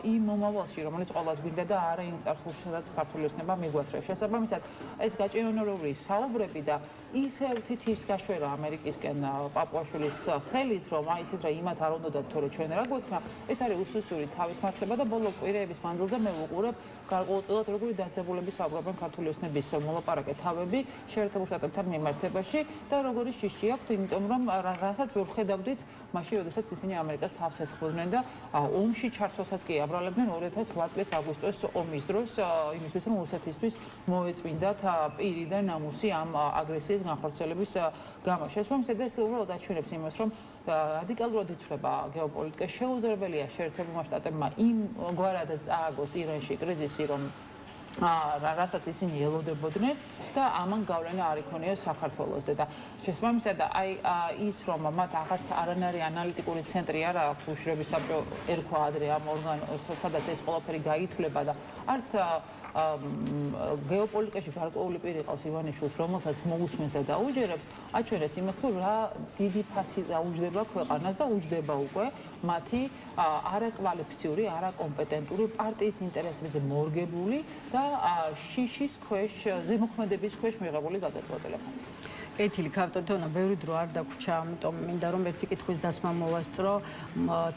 იმ მომავალში, რომელიც ყოველას გვინდა და არა იმ წარსულში, სადაც ქართული ოცნება მიგვაცხებს. შესაბამისად, ეს გაჭირვებული საუბრები და ისევ თითის გაშვერა ამერიკისკენ პაპუაშვილის ხელით, რომ აი ისეთ რა იმათ არ უნდათ, თორე ჩვენ რა გვექნა, ეს არის უსუსური თავისმართლება და ბოლო კვირეების მანძილზე მე ვუყურებ გარკვეულწილად როგორი დაძაბულები საუბრობენ ქართული ოცნების მოლაპარაკე თავები შეერთებულ შტატებთან მიმართებაში და როგორი შიში აქვთ, იმიტომ რომ რასაც ვერ ხედავდით მაშინ, როდესაც ისინი ამერიკას თავს ესხმოდნენ და ომში ჩართვასაც კი აბრალებდნენ 2008 წლის აგვისტოს ომის დროს, იმისთვის რომ რუსეთისთვის მოეწმინდათ პირი და ნამუსი ამ აგრესიის განხორციელების გამო. შესაბამისად, ეს უბრალოდ აჩვენებს იმას, რომ რადიკალურად იცვლება გეოპოლიტიკა, შეუძლებელია შეერთებულმა შტატებმა იმგვარად წააგოს ირანში კრიზისი, რომ რასაც ისინი ელოდებოდნენ და ამან გავლენა არ იქონია საქართველოსზე და შესაბამისად აი ის რომ მათ რაღაც არანაირი ანალიტიკური ცენტრი არ აქვს უშრების საბჭო ერქვა ადრე ამ ორგანოს, სადაც ეს ყველაფერი გაითვლება და არც გეოპოლიტიკაში გარკვეული პირი ყავს ივანიშვილს, რომელსაც მოусმენს და დაუჯერებს, აჩვენებს იმას, თუ რა დიდი ფასი დაუჯდება ქვეყანას და უჯდება უკვე მათი არაკვალიფიციური, არაკომპეტენტური პარტიის ინტერესებზე მორგებული და შიშის ქვეშ, ზემოქმედების ქვეშ მიღებული გადაწყვეტილება. კეთილი ქავტოთონა, ბევრი დრო არ დაგვრჩა, ამიტომ მინდა რომ ერთი კითხვის დასმა მოვასწრო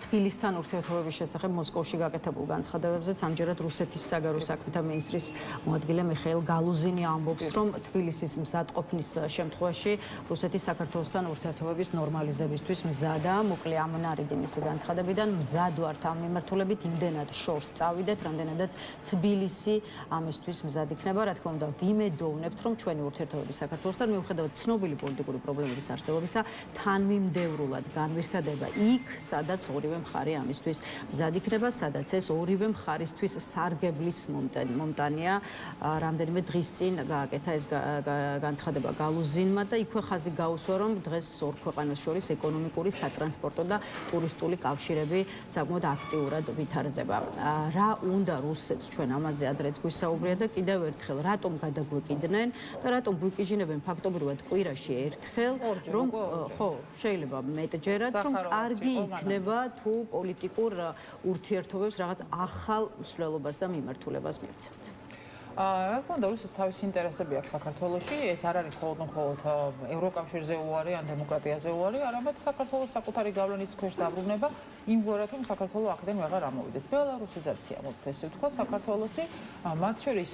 თბილისთან ურთიერთობების შესახებ მოსკოვში გაკეთებულ განცხადებებზეც. ამჯერად რუსეთის საგარეო საქმეთა მინისტრის მოადგილე მიხეილ გალუზინი ამბობს, რომ თბილისის მზადყოფნის შემთხვევაში რუსეთი საქართველოსთან ურთიერთობების ნორმალიზებისთვის მზადაა. მოკლე ამონარიდი მისი განცხადებიდან, მზად ვართ ამ მიმართულებით იმდენად შორს წავიდეთ, რამდენადაც თბილისი ამისთვის მზად იქნება. რა თქმა უნდა, ვიმედოვნებთ, რომ ჩვენი ურთიერთობები საქართველოსთან მიუხედავად ცნობილი პოლიტიკური პრობლემების არსებობისა თანმიმდევრულად განვირთადება იქ, სადაც ორივე მხარე ამისთვის მზად იქნება, სადაც ეს ორივე მხარისთვის სარგებლის მომტანია. რამდენიმე დღის წინ გააკეთა ეს განცხადება გალუზინმა და იქვე ხაზი გაუსვა, რომ დღეს ორ ქვეყანას შორის ეკონომიკური, სატრანსპორტო და ტურისტული კავშირები საკმაოდ აქტიურად ვითარდება. რა უნდა რუსეთს ჩვენ ამაზე ადრეც გვისაუბრია და კიდევ ერთხელ რატომ გადაგვეკიდნენ და რატომ გვიკიჟინებენ ფაქტობრივად კვირაში ერთხელ, რომ ხო, შეიძლება მეტჯერაც, რომ კარგი იქნება თუ პოლიტიკურ ურთიერთობებს რაღაც ახალ მსვლელობას და მიმართულებას მივცემთ. რა თქმა უნდა, რუსეთს თავისი ინტერესები აქვს საქართველოში. ეს არ არის მხოლოდ ევროკავშირზე უარი ან დემოკრატიაზე უარი, არამედ საქართველოს საკუთარი გავლენის ქვეშ დაბრუნება იმგვარად, რომ საქართველო აქედან ვეღარ ამოვიდეს. ბელარუსიზაცია, მოდით ესე ვთქვათ, საქართველოსი, მათ შორის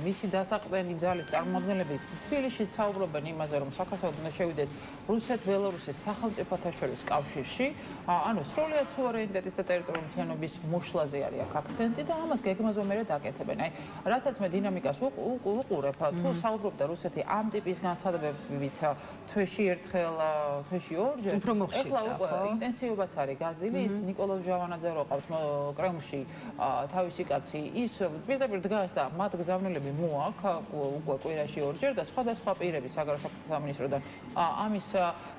მისი დასაყრდენი ძალის წარმომადგენლები თბილისშიც საუბრობენ იმაზე, რომ საქართველოს უნდა შევიდეს რუსეთ-ბელარუსის სახელმწიფოთა შორის კავშირში, ანუ სრულიად სუვერენიტეტის და ტერიტორიული მთლიანობის მოშლაზე არის აქ აქცენტი და ამას გეგმაზომერად აკეთებენ. აი, რასაც მე დინამიკას უყურებ, თუ საუბრობდა რუსეთი ამ ტიპის განცხადებებით თვეში ერთხელ, თვეში ორჯერ, ეხლა უკვე ინტენსივობაც არის გაზრდილი, ის ნიკოლოზ ჟავანაძე რო ყავთ კრემლში, თავისი კაცი, ის პირდაპირ დგას და მათ გზავნილები მოაქვს უკვე კვირაში ორჯერ და სხვადასხვა პირები საგარეო საქმეთა სამინისტროდან ამის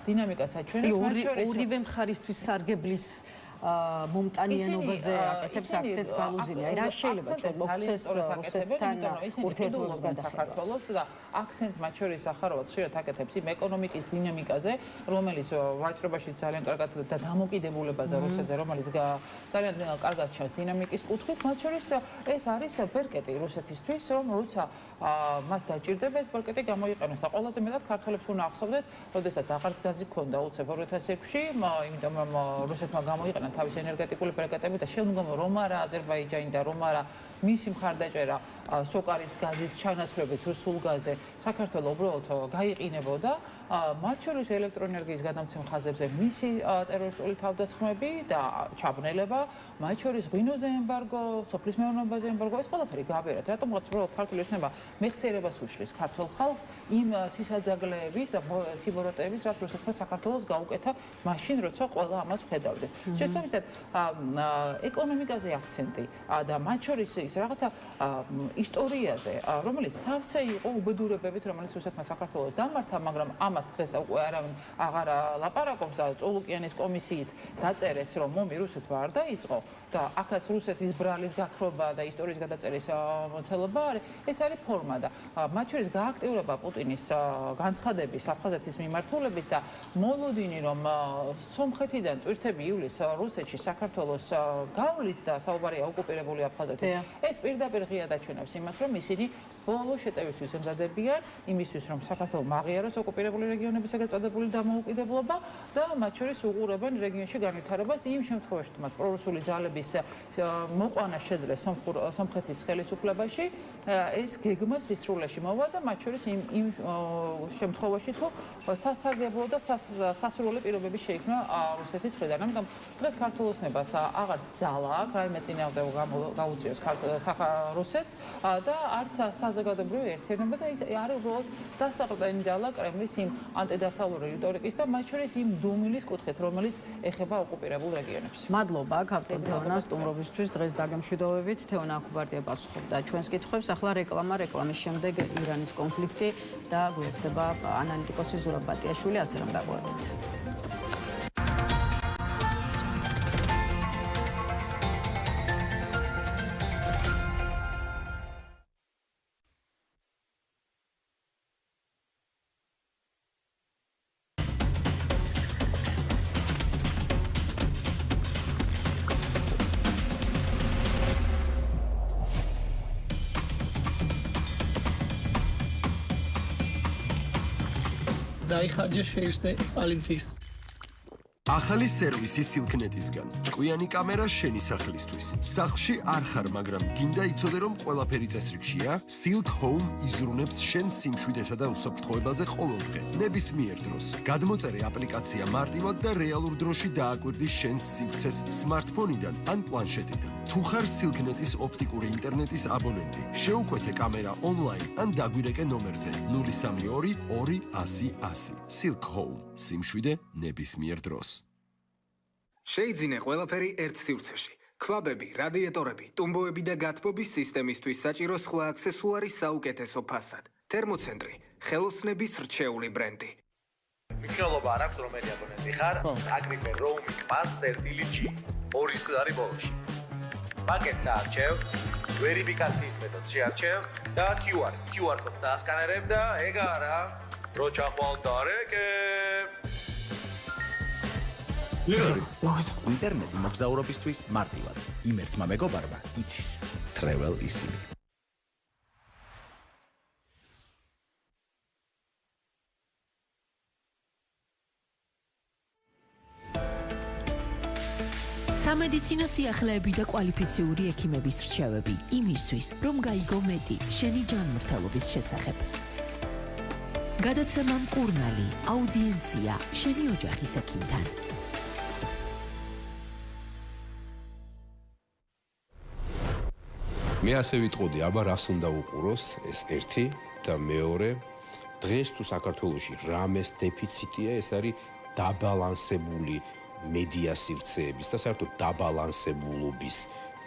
დინამიკას აჩვენებს, მათ შორის ორივე მხარისთვის სარგებლის მომტანიანობაზე აკეთებს აქცენტს გალუზინი. აი რა შეიძლება ჩვენ მოგცეს რუსეთთან ურთიერთობების გადახება საქართველოს და აქცენტს მათ შორის სახაროვაც ხშირად აკეთებს იმ ეკონომიკის დინამიკაზე, რომელიც ვაჭრობაში ძალიან კარგად და დამოკიდებულებაზე რუსეთზე, რომელიც ძალიან კარგად ჩანს დინამიკის კუთხით, მათ შორის ეს არის ბერკეტი რუსეთისთვის, რომ როცა მას დაჭირდება ეს ბერკეტი გამოიყენოს და ყველაზე მეტად ქართველებს უნდა ახსოვდეთ, როდესაც აღარც გაზი ჰქონდა უცებ 2006-ში, იმიტომ რომ რუსეთმა გამოიყენა თავის ენერგეტიკული ბერკეტები და შემდგომ რომ არა აზერბაიჯანი და რომ არა მისი მხარდაჭერა სოკარის გაზის ჩანაცვლებით რუსულ გაზზე საქართველოს უბრალოდ გაიყინებოდა მათ შორის ელექტროენერგიის გადამცემ ხაზებზე მისი ტერორისტული თავდასხმები და ჩაბნელება, მათ შორის ღვინოზე ემბარგო, სოფლის მეურნეობაზე ემბარგო, ეს ყველაფერი გააბერათ. რატომღაც უბრალოდ ქართული ოცნება მეხსიერებას უშლის ქართულ ხალხს იმ სისაძაგლეების და სიბოროტეების, რაც რუსეთმა საქართველოს გაუკეთა მაშინ, როცა ყველა ამას ხედავდა. შესაბამისად, ეკონომიკაზე აქცენტი და მათ შორის ის რაღაცა ისტორიაზე, რომელიც სავსე იყო უბედურებებით, რომელიც რუსეთმა საქართველოს დამართა, მაგრამ ამას დღეს უკვე არავინ აღარ ლაპარაკობს და წოლუკიანის კომისიით დაწერეს, რომ მომი რუსეთმა არ დაიწყო და აქაც რუსეთის ბრალის გაქრობა და ისტორიის გადაწერის მოცელობა არის, ეს არის ფორმა და მათ შორის გააქტიურება პუტინის განცხადების აფხაზეთის მიმართულებით და მოლოდინი, რომ სომხეთიდან ტვირთები ივლეს რუსეთში საქართველოს გავლით და საუბარია ოკუპირებული აფხაზეთის, ეს პირდაპირ ღიად აჩვენებს იმას, რომ ისინი ბოლო შეტევისთვის ემზადებიან იმისთვის, რომ საქართველო მაღიაროს ოკუპირებული რეგიონების ეგრეთ წოდებული დამოუკიდებლობა და მათ შორის უყურებენ რეგიონში განვითარებას იმ შემთხვევაში, თუ მათ პრორუსული ძალების მოყვანა შეძლეს სომხეთის ხელისუფლებაში, ეს გეგმა სისრულეში მოვა და მათ შორის იმ შემთხვევაში, თუ სასარგებლო და სასურველი პირობები შეიქმნა რუსეთის მხრიდან. ამიტომ დღეს ქართულ ოცნებას აღარც ძალა აქვს, რაიმე წინააღმდეგო გაუწიოს რუსეთს და არც საზოგადოებრივი ერთიანობა და ის არის უბრალოდ დასაყრდენი ძალა კრემლის იმ ანტიდასავლური რიტორიკის და მათ შორის იმ დუმილის კუთხით, რომელიც ეხება ოკუპირებულ რეგიონებს. მადლობა ქართულ თეონას სტუმრობისთვის. დღეს დაგემშვიდობებით. თეონა აქუბარდია პასუხობდა ჩვენს კითხვებს. ახლა რეკლამის შემდეგ ირანის კონფლიქტი და გვერდება ანალიტიკოსი ზურაბ ბატიაშვილი, ასე რომ დაგვარდით. დაიხარჯა შეივსე წყალინთის ახალი სერვისი Silknet-ისგან. ჭკვიანი კამერა შენი სახლისთვის. სახლში არ ხარ, მაგრამ გინდა იცოდე, რომ ყველაფერი წესრიგშია? Silk Home იზრუნებს შენ სიმშვიდესა და უსაფრთხოებაზე ყოველდღე, ნებისმიერ დროს. გადმოწერე აპლიკაცია მარტივად და რეალურ დროში დააკვირდი შენს სივრცეს smartphone-იდან ან პლანშეტიდან. თუ ხარ Silknet-ის ოპტიკური ინტერნეტის აბონენტი, შეუკვეთე კამერა ონლაინ ან დაგვირეკე ნომერზე 032 200 100. Silk Home. სიმშვიდე ნებისმიერ დროს. შეიძინე ყველაფერი ერთ სივრცეში. ქვაბები, რადიატორები, ტუმბოები და გათბობის სისტემისთვის საჭირო სხვა აქსესუარი საუკეთესო ფასად. თერმოცენტრი, ხელოსნების რჩეული ბრენდი. მნიშვნელობა არ აქვს რომელი აბონენტი ხარ, აკრიფე roaming pass 1G 2 არის ბოლოში. პაკეტს არჩევ, ვერიფიკაციის მეთოდს შეარჩევ და QR კოდს დაასკანერებ და ეგ არა, რო ჩახვალ დარეკე. ინტერნეტი მოგზაურობისთვის მარტივად. იმ ერთმა მეგობარმა იცის. Travel easy. სამედიცინო სიახლეები და კვალიფიციური ექიმების რჩევები იმისთვის, რომ გაიგო მეტი შენი ჯანმრთელობის შესახებ. გადაცემა მკურნალი, აუდიენცია შენი ოჯახის ექიმთან. მე ასე ვიტყოდი, აბა რას უნდა უყუროს, ეს ერთი და მეორე, დღეს თუ საქართველოში რამეს დეფიციტია, ეს არის დაბალანსებული მედია სივრცეების და საერთოდ დაბალანსებულობის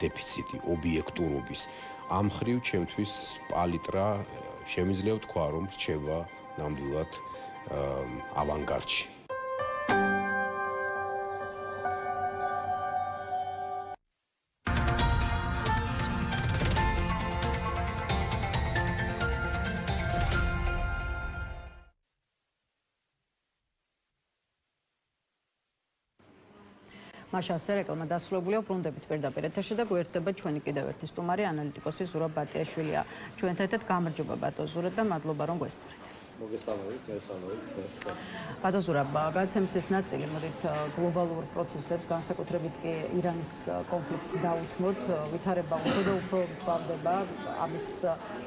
დეფიციტი, ობიექტურობის. ამ ხრივ ჩემთვის პალიტრა შემიძლია ვთქვა, რომ რჩება ნამდვილად ავანგარდში. მაშა ასე რეკლამა დასრულებულია, ბრუნდებით პირდაპირ ეთერში და გვერდება ჩვენი კიდევ ერთი სტუმარი ანალიტიკოსი ზურაბ ბატიაშვილია. ჩვენთან ერთად გამარჯობა ბატონ ზურაბ და მადლობა რომ გვესწრეთ. მოგესალმებით, ბატონ ზურაბ, გადაცემის ეს ნაწილი მოდით გლობალურ პროცესებს, განსაკუთრებით კი ირანის კონფლიქტს დაუთმოთ, ვითარება უფრო და უფრო მწვავდება, ამის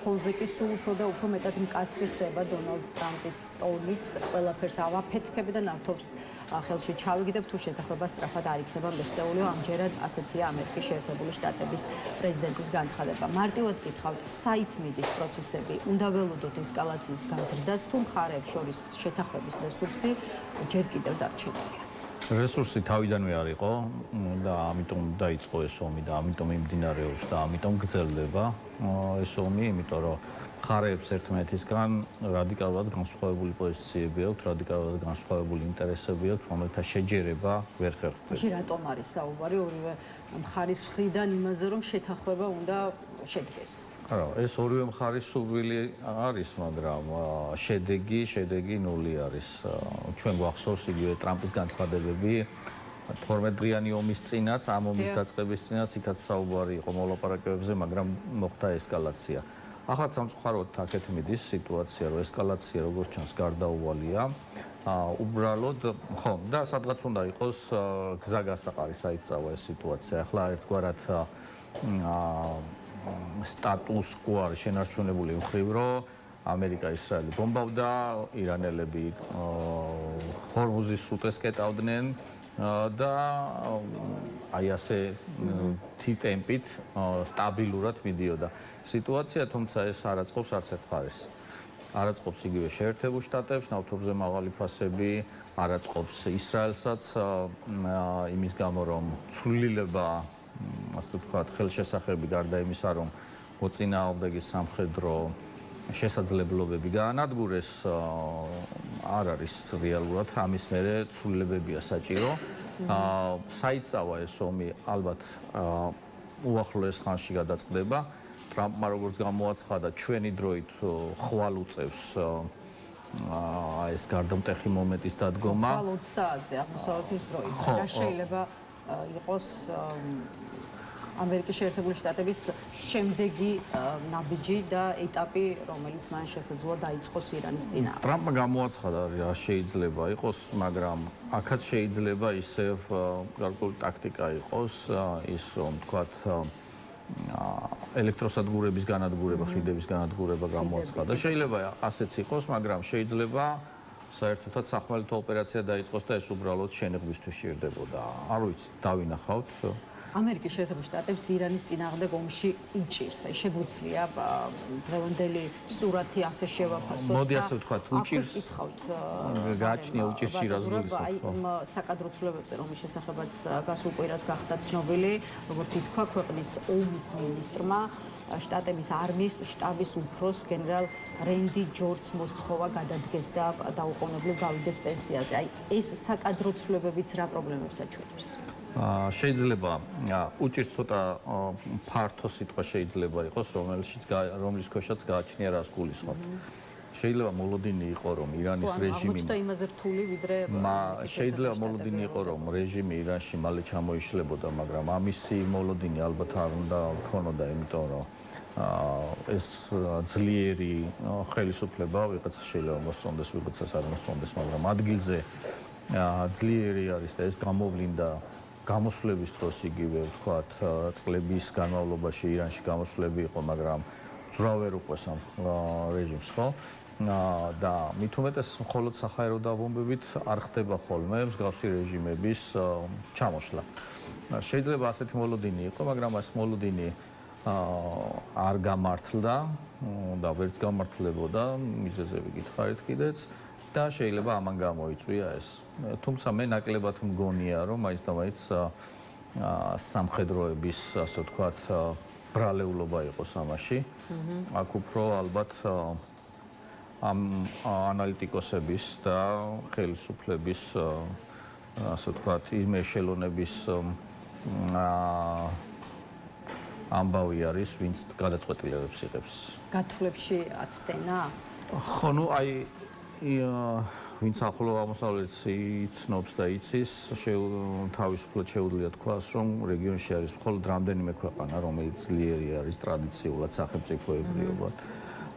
ფონზე კი სულ უფრო და უფრო მეტად მკაცრი ხდება დონალდ ტრამპის ტონიც, ყველაფერს ავაფეთქებ და ნავთობს ხელში ჩავიგდებ, თუ შეთანხმება სწრაფად არ იქნება მიღწეული, ამჯერად ასეთია ამერიკის შეერთებული შტატების პრეზიდენტის განცხადება. მარტივად გითხავთ, საით მიდის პროცესები, უნდა ველოდოთ ესკალაციის გაზრდას, თუ მხარეებს შორის შეთანხმების რესურსი ჯერ კიდევ დარჩენილია. რესურსი თავიდანვე არ იყო და ამიტომ დაიწყო ეს ომი და ამიტომ იმდინარეობს და ამიტომ გრძელდება ეს ომი, იმიტომ რომ მხარეებს ერთმანეთისგან რადიკალურად განსხვავებული პოზიციები აქვთ, რადიკალურად განსხვავებული ინტერესები აქვთ, რომელთა შეჯერება ვერ ხერხდება. მაშინ რატომ არის საუბარი ორივე მხარის მხრიდან იმაზე, რომ შეთანხმება უნდა შედგეს? არა, ეს ორივე მხარის სურვილი არის, მაგრამ შედეგი ნული არის. ჩვენ გვახსოვს იგივე ტრამპის განცხადებები 12 დღიანი ომის წინაც, ამ ომის დაწყების წინაც იქაც საუბარი იყო მოლაპარაკებებზე, მაგრამ მოხდა ესკალაცია. ახლა სამწუხაროდ აქეთ მიდის სიტუაცია, რომ ესკალაცია როგორც ჩანს გარდაუვალია. უბრალოდ, ხო, და სადღაც უნდა იყოს გზაგასაყარი, საიწავა ეს სიტუაცია. ახლა ერთგვარად სტატუს კო არის შენარჩუნებული მხრივ, რომ ამერიკა ისრაელი ბომბავდა, ირანელები ჰორმუზის სრუტეს კეტავდნენ და აი ასე ტემპით სტაბილურად მიდიოდა სიტუაცია, თუმცა ეს არ აწყობს არც ერთ მხარეს. არ აწყობს იგივე შეერთებულ შტატებს, ნავთობზე მაღალი ფასები, არ აწყობს ისრაელსაც იმის გამო, რომ ცვლილება ასე ვთქვათ, ხელშესახები გარდა იმისა, რომ მოწინააღმდეგის სამხედრო შესაძლებლობები გაანადგურეს, არ არის რეალურად ამის მერე ცვლილებებია საჭირო. საიწავა ეს ომი ალბათ უახლოეს ხანში გადაწყდება. ტრამპმა როგორც გამოაცხადა, ჩვენი დროით ხვალ უწევს ეს გარდამტეხი მომენტის დადგომა. ხვალ 20 საათზე აღმოსავლეთის დროით. რა შეიძლება იყოს ამერიკის შეერთებული შტატების შემდეგი ნაბიჯი და ეტაპი, რომელიც მან შესაძლოა დაიწყოს ირანის წინააღმდეგ. ტრამპმა გამოაცხადა, რა შეიძლება იყოს, მაგრამ აქაც შეიძლება ისევ გარკვეული ტაქტიკა იყოს, ის რომ თქვათ ელექტროსადგურების განადგურება, ხიდების განადგურება გამოაცხადა. შეიძლება ასეც იყოს, მაგრამ შეიძლება საერთოდაც სახმელეთო ოპერაცია დაიწყოს და ეს უბრალოდ შენიღბისთვის სჭირდებოდა. არ ვიცი, დავინახავთ. ამერიკის შეერთებულ შტატებს ირანის წინააღმდეგ ომში უჭირს. აი შეგვიძლია დღევანდელი სურათი ასე შევაფასოთ. მოდი ასე ვთქვათ, უჭირს. გააჩნია უჭირსი რა ზღუდისად. აი საკადრო ცვლილებებზე რომის შესახებაც გასულ კვირას გახდა ცნობილი, როგორც ითქვა ქვეყნის ომის მინისტრმა შტატების არმიის შტაბის უფროს გენერალ რენდი ჯორჯს მოსთხოვა გადადგეს და დაუყოვნებლივ გავიდეს პენსიაზე. აი ეს საკადრო ცვლილებებიც რა პრობლემებს აჩვენებს? შეიძლება უჭირს ცოტა ფართო სიტყვა შეიძლება იყოს, რომლის ქვეშაც გააჩნია რას გულისხმობთ. შეიძლება მოლოდინი იყო, რომ ირანის რეჟიმი აღმოჩნდა იმაზე რთული, ვიდრე შეიძლება მოლოდინი იყო, რომ რეჟიმი ირანში მალე ჩამოიშლებოდა, მაგრამ ამისი მოლოდინი ალბათ არ უნდა ქონოდა, იმიტომ რომ ეს ძლიერი ხელისუფლება ვიღაცა შეიძლება მოსწონდეს, ვიღაცას არ მოსწონდეს, მაგრამ ადგილზე ძლიერი არის და ეს გამოვლინდა გამოსვლების დროს იგივე ვთქვათ წლების განმავლობაში ირანში გამოსვლები იყო, მაგრამ ძრავერ უყვეს ამ რეჟიმს, ხო? და მით უმეტეს მხოლოდ საჰაერო დაბომბებით არ ხდება ხოლმე მსგავსი რეჟიმების ჩამოშლა. შეიძლება ასეთი მოლოდინი იყო, მაგრამ ეს მოლოდინი არ გამართლდა და ვერც გამართლებოდა, მიზეზები გითხარით კიდეც. და შეიძლება ამან გამოიწვია ეს. თუმცა მე ნაკლებად მგონია, რომ მაინც და მაინც სამხედროების, ასე ვთქვათ, ბრალეულობა იყოს ამაში. აქ უფრო ალბათ ამ ანალიტიკოსების და ხელისუფლების, ასე ვთქვათ, იმ ეშელონების ამბავი არის, ვინც გადაწყვეტილებებს იღებს. გათვლებში აცდენა? ხო, ნუ აი ვინც ახლო აღმოსავლეთს იცნობს და იცის, თავისუფლად შეუძლია თქვას, რომ რეგიონში არის მხოლოდ რამდენიმე ქვეყანა, რომელიც ძლიერი არის ტრადიციულად სახელმწიფოებრიობად.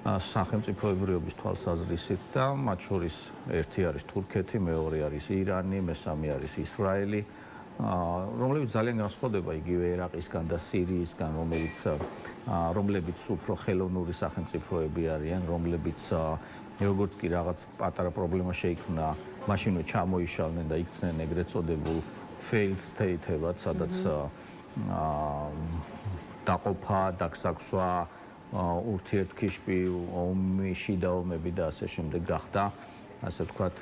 სახელმწიფოებრიობის თვალსაზრისით და მათ შორის ერთი არის თურქეთი, მეორე არის ირანი, მესამე არის ისრაელი, რომლებიც ძალიან განსხვავდება იგივე ერაყისგან და სირიისგან, რომლებიც უფრო ხელოვნური სახელმწიფოები არიან, რომლებიც როგორც კი რაღაც პატარა პრობლემა შეიქმნა, მაშინვე ჩამოიშალნენ და იქცნენ ეგრეთ წოდებულ failed state-ებად, სადაც დაყოფა, დაგსაქვსვა, ურთიერთქიშპი, ომი, შიდა ომები და ასე შემდეგ გახდა, ასე ვთქვათ,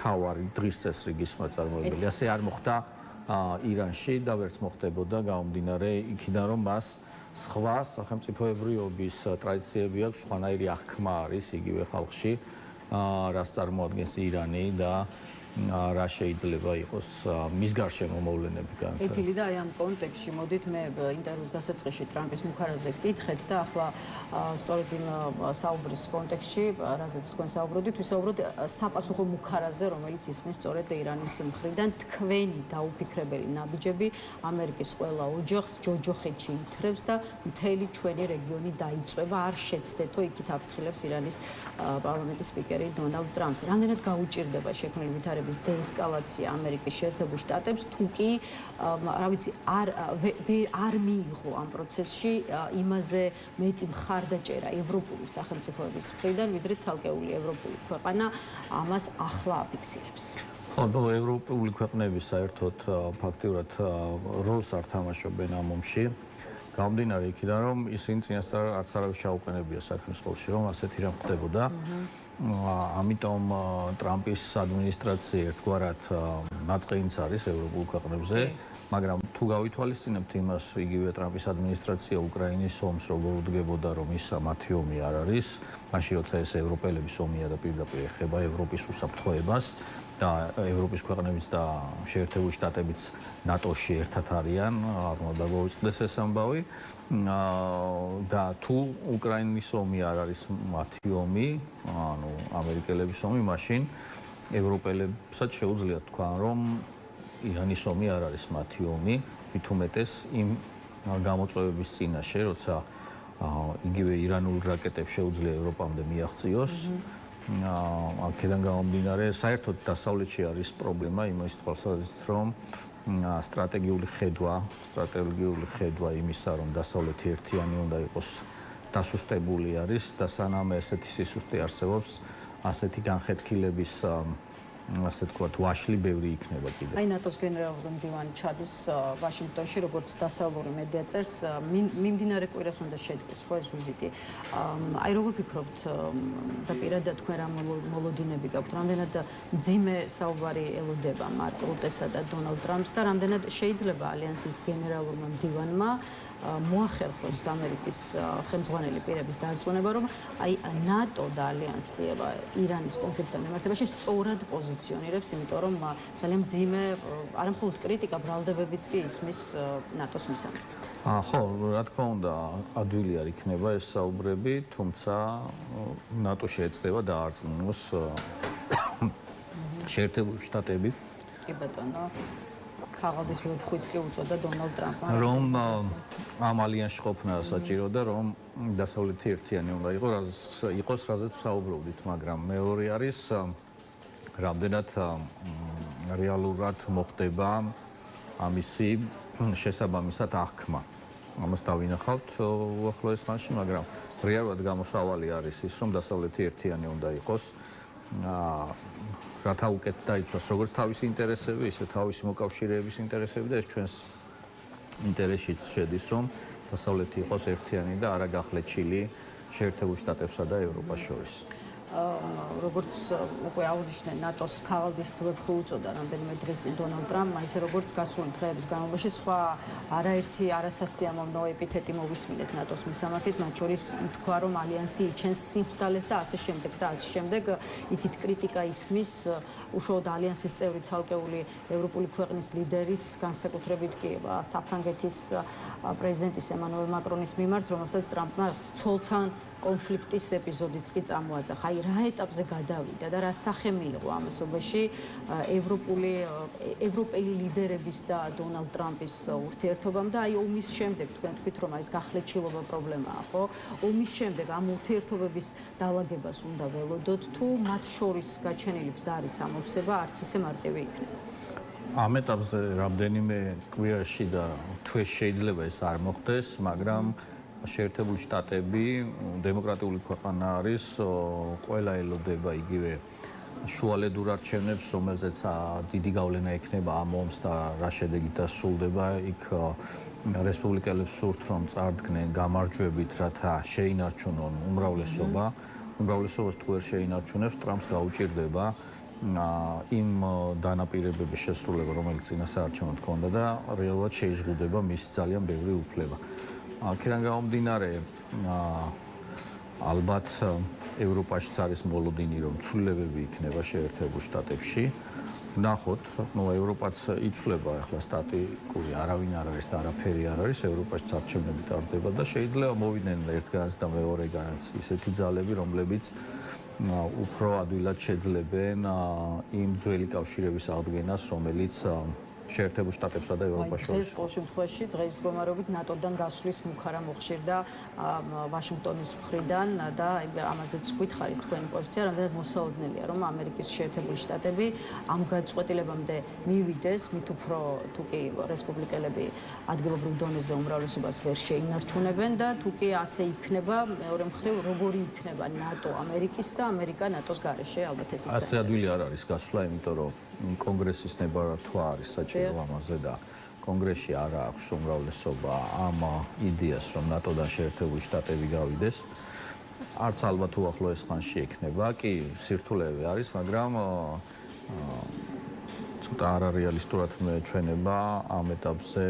თავარი დღის წესრიგის მაწარმოებელი. ასე არ მოხდა ირანში და ვერც მოხდებოდა გამომდინარე იქიდან, რომ მას სხვა სახელმწიფოებრიობის ტრადიციები აქვს, სხვანაირი აღქმა არის იგივე ხალხში, რას წარმოადგენს ირანი და რა შეიძლება იყოს მის გარშემო მოვლენები განსაკუთრებით. ეთილი და აი ამ კონტექსტში მოდით მე ინტერვიუს დასაწყისში ტრამპის მუხარაზე ვკითხეთ და ახლა სწორედ იმ საუბრის კონტექსტში, რაზეც თქვენ საუბრობდით, ვისაუბროთ საპასუხო მუხარაზე, რომელიც ისმის სწორედ ირანის მხრიდან თქვენი დაუფიქრებელი ნაბიჯები ამერიკის ყველა ოჯახს ჯოჯოხეთში ითრევს და მთელი ჩვენი რეგიონი დაიწვება, არ შეცდეთო, იქით აფრთხილებს ირანის პარლამენტის სპიკერი დონალდ ტრამპს. რამდენად გაუჭირდება შექმნილი ვითარების დეესკალაცია ამერიკის შეერთებულ შტატებს, თუ კი, რა ვიცი, არ მიიღო ამ პროცესში იმაზე მეტი მხარდაჭერა ევროპული სახელმწიფოების მხრიდან, ვიდრე ცალკეული ევროპული ქვეყანა ამას ახლა აფიქსირებს. ხო, ევროპული ქვეყნები საერთოდ ფაქტიურად როლს არ თამაშობენ ამ ომში. გამომდინარე იქიდან, რომ ისინი წინასწარ არც არავის ჩაუყენებია საქმის ხოლში, რომ ასეთი რამ ხდებოდა. ამიტომ ტრამპის ადმინისტრაცია ერთგვარად მაწყინც არის ევროპულ ქვეყნებზე, მაგრამ თუ გავითვალისწინებთ იმას, იგივე ტრამპის ადმინისტრაცია უკრაინის ომს როგორ უდგებოდა, რომ ის მათი ომი არ არის, მაშინ როცა ეს ევროპელების ომია და პირდაპირ ეხება ევროპის უსაფრთხოებას და ევროპის ქვეყნებიც და შეერთებული შტატებიც ნატოში ერთად არიან, არ უნდა გაუწყდეს ეს ამბავი. და თუ უკრაინის ომი არ არის მათი ომი, ანუ ამერიკელების ომი, მაშინ ევროპელებსაც შეუძლიათ თქვა, რომ ირანის ომი არ არის მათი ომი, მით უმეტეს იმ გამოწვევების წინაშე, როცა იგივე ირანულ რაკეტებს შეუძლია ევროპამდე მიაღწიოს. აქედან გამომდინარე, საერთოდ დასავლეთში არის პრობლემა იმის თვალსაზრისით, რომ სტრატეგიული ხედვა იმისა, რომ დასავლეთი ერთიანი უნდა იყოს დასუსტებული არის და სანამ ესეთი სისუსტე არსებობს, ასეთი განხეთქილების ასე თქვათ, ვაშლი ბევრი იქნება კიდე. აი ნატოს გენერალური მდივანი ჩადის ვაშინგტონში, როგორც დასავლური მედია წერს, მიმდინარე კვირას უნდა შედგეს ხო ეს ვიზიტი. აი როგორ ფიქრობთ და პირადად თქვენ რა მოლოდინები გაქვთ, რამდენად მძიმე საუბარი ელოდება მარკ რუტესა და დონალდ ტრამპს და რამდენად შეიძლება ალიანსის გენერალურმა მდივანმა მოახერხოს ამერიკის ხელმძღვანელი პირების დარწმუნება, რომ აი ნატო და ალიანსი ირანის კონფლიქტთან მიმართებაში სწორად პოზიციონირებს, იმიტომ რომ ძალიან მძიმე არა მხოლოდ კრიტიკა, ბრალდებებიც კი ისმის ნატოს მისამართით. ხო, რა თქმა უნდა, ადვილი არ იქნება ეს საუბრები, თუმცა ნატო შეეცდება დაარწმუნოს შეერთებული შტატები. კი ბატონო. ხაღალდის ვებხვიც კი უწოდა დონალდ ტრამპმა, რომ ამ ალიანსში ყოფნა საჭირო და რომ დასავლეთი ერთიანი უნდა იყოს, რაზეც საუბრობდით, მაგრამ მეორე არის რამდენად რეალურად მოხდება ამისი შესაბამისად აღქმა. ამას დავინახავთ უახლოეს ხანში, მაგრამ რეალურად გამოსავალი არის ის, რომ დასავლეთი ერთიანი უნდა იყოს. რათა უკეთ დაიცვას როგორც თავისი ინტერესები, ისე თავისი მოკავშირეების ინტერესები და ეს ჩვენს ინტერესშიც შედის, რომ დასავლეთი იყოს ერთიანი და არა გახლეჩილი შეერთებულ შტატებსა და ევროპას შორის. როგორც უკვე აუნიშნე ნატოს ხაღალდის ვებხვი უწოდა რამდენიმე დღის წინ დონალდ ტრამპმა, ისე როგორც გასული დღეების განმავლობაში სხვა არაერთი არასასიამოვნო ეპითეტი მოვისმინეთ ნატოს მისამართით, მათ შორის ითქვა, რომ ალიანსი იჩენს სიმხდალეს და ასე შემდეგ და ასე შემდეგ. იქით კრიტიკა ისმის უშუალოდ ალიანსის წევრი ცალკეული ევროპული ქვეყნის ლიდერის, განსაკუთრებით კი საფრანგეთის პრეზიდენტის ემანუელ მაკრონის მიმართ, რომელსაც ტრამპმა ცოლთან კონფლიქტის ეპიზოდიც კი წამოაძახა. აი რა ეტაპზე გადავიდა და რა სახე მიიღო ამასობაში ევროპელი ლიდერების და დონალდ ტრამპის ურთიერთობამ და აი ომის შემდეგ თქვენ თქვით რომ აი ეს გახლეჩილობა პრობლემაა, ხო? ომის შემდეგ ამ ურთიერთობების დაალაგებას უნდა ველოდოთ თუ მათ შორის გაჩენილი ბზარის ამოვსება არც ისე მარტივი იქნება. ამ ეტაპზე რამდენიმე კვირაში და თვეში შეიძლება ეს არ მოხდეს, მაგრამ შეერთებული შტატები დემოკრატიული ქვეყანა არის, ყველა ელოდება იგივე შუალედურ არჩევნებს, რომელზეც დიდი გავლენა ექნება ამ ომს და რა შედეგით დასრულდება, იქ რესპუბლიკელებს სურთ რომ წარდგნენ გამარჯვებით, რათა შეინარჩუნონ უმრავლესობა. უმრავლესობას თუ ვერ შეინარჩუნებს, ტრამპს გაუჭირდება იმ დანაპირებების შესრულება, რომელიც წინასაარჩევნოდ ჰქონდა და რეალურად შეიზღუდება მის ძალიან ბევრი უფლება. აქედან გამომდინარე, ალბათ ევროპაშიც არის მოლოდინი, რომ ცვლილებები იქნება შეერთებულ შტატებში. ვნახოთ, ევროპაც იცვლება ახლა სტატიკური, არავინ არ არის და არაფერი არ არის, ევროპაშიც არჩევნები ტარდება და შეიძლება მოვიდნენ ერთგანაც და მეორეგანაც ისეთი ძალები, რომლებიც უფრო ადვილად შეძლებენ იმ ძველი კავშირების აღდგენას, რომელიც შეერთებულ შტატებსა და ევროპას შორის. ეს ყოველ შემთხვევაში დღეს მდგომარეობით ნატოდან გასვლის მუხარა მოხშირდა ვაშინგტონის მხრიდან და ამაზეც გვითხარით თქვენი პოზიცია, რამდენად მოსაოდნელია, რომ ამერიკის შეერთებული შტატები ამ გადაწყვეტილებამდე მივიდეს, მით უფრო თუ კი რესპუბლიკელები ადგილობრივ დონეზე უმრავლესობას ვერ შეინარჩუნებენ და თუ კი ასე იქნება, მეორე მხრივ როგორი იქნება ნატო ამერიკის და ამერიკა ნატოს გარეშე, ალბათ ესეც არის. ასე ადვილი არ არის გასვლა, იმიტომ რომ კონგრესის ნებართვა არის საჭირო ამაზე და კონგრესში არ აქვს უმრავლესობა ამ იდეას, რომ ნატოდან შეერთებული შტატები გავიდეს. არც ალბათ უახლოეს ხანში ექნება, კი სირთულეები არის, მაგრამ ცოტა არარეალისტურად მეჩვენება ამ ეტაპზე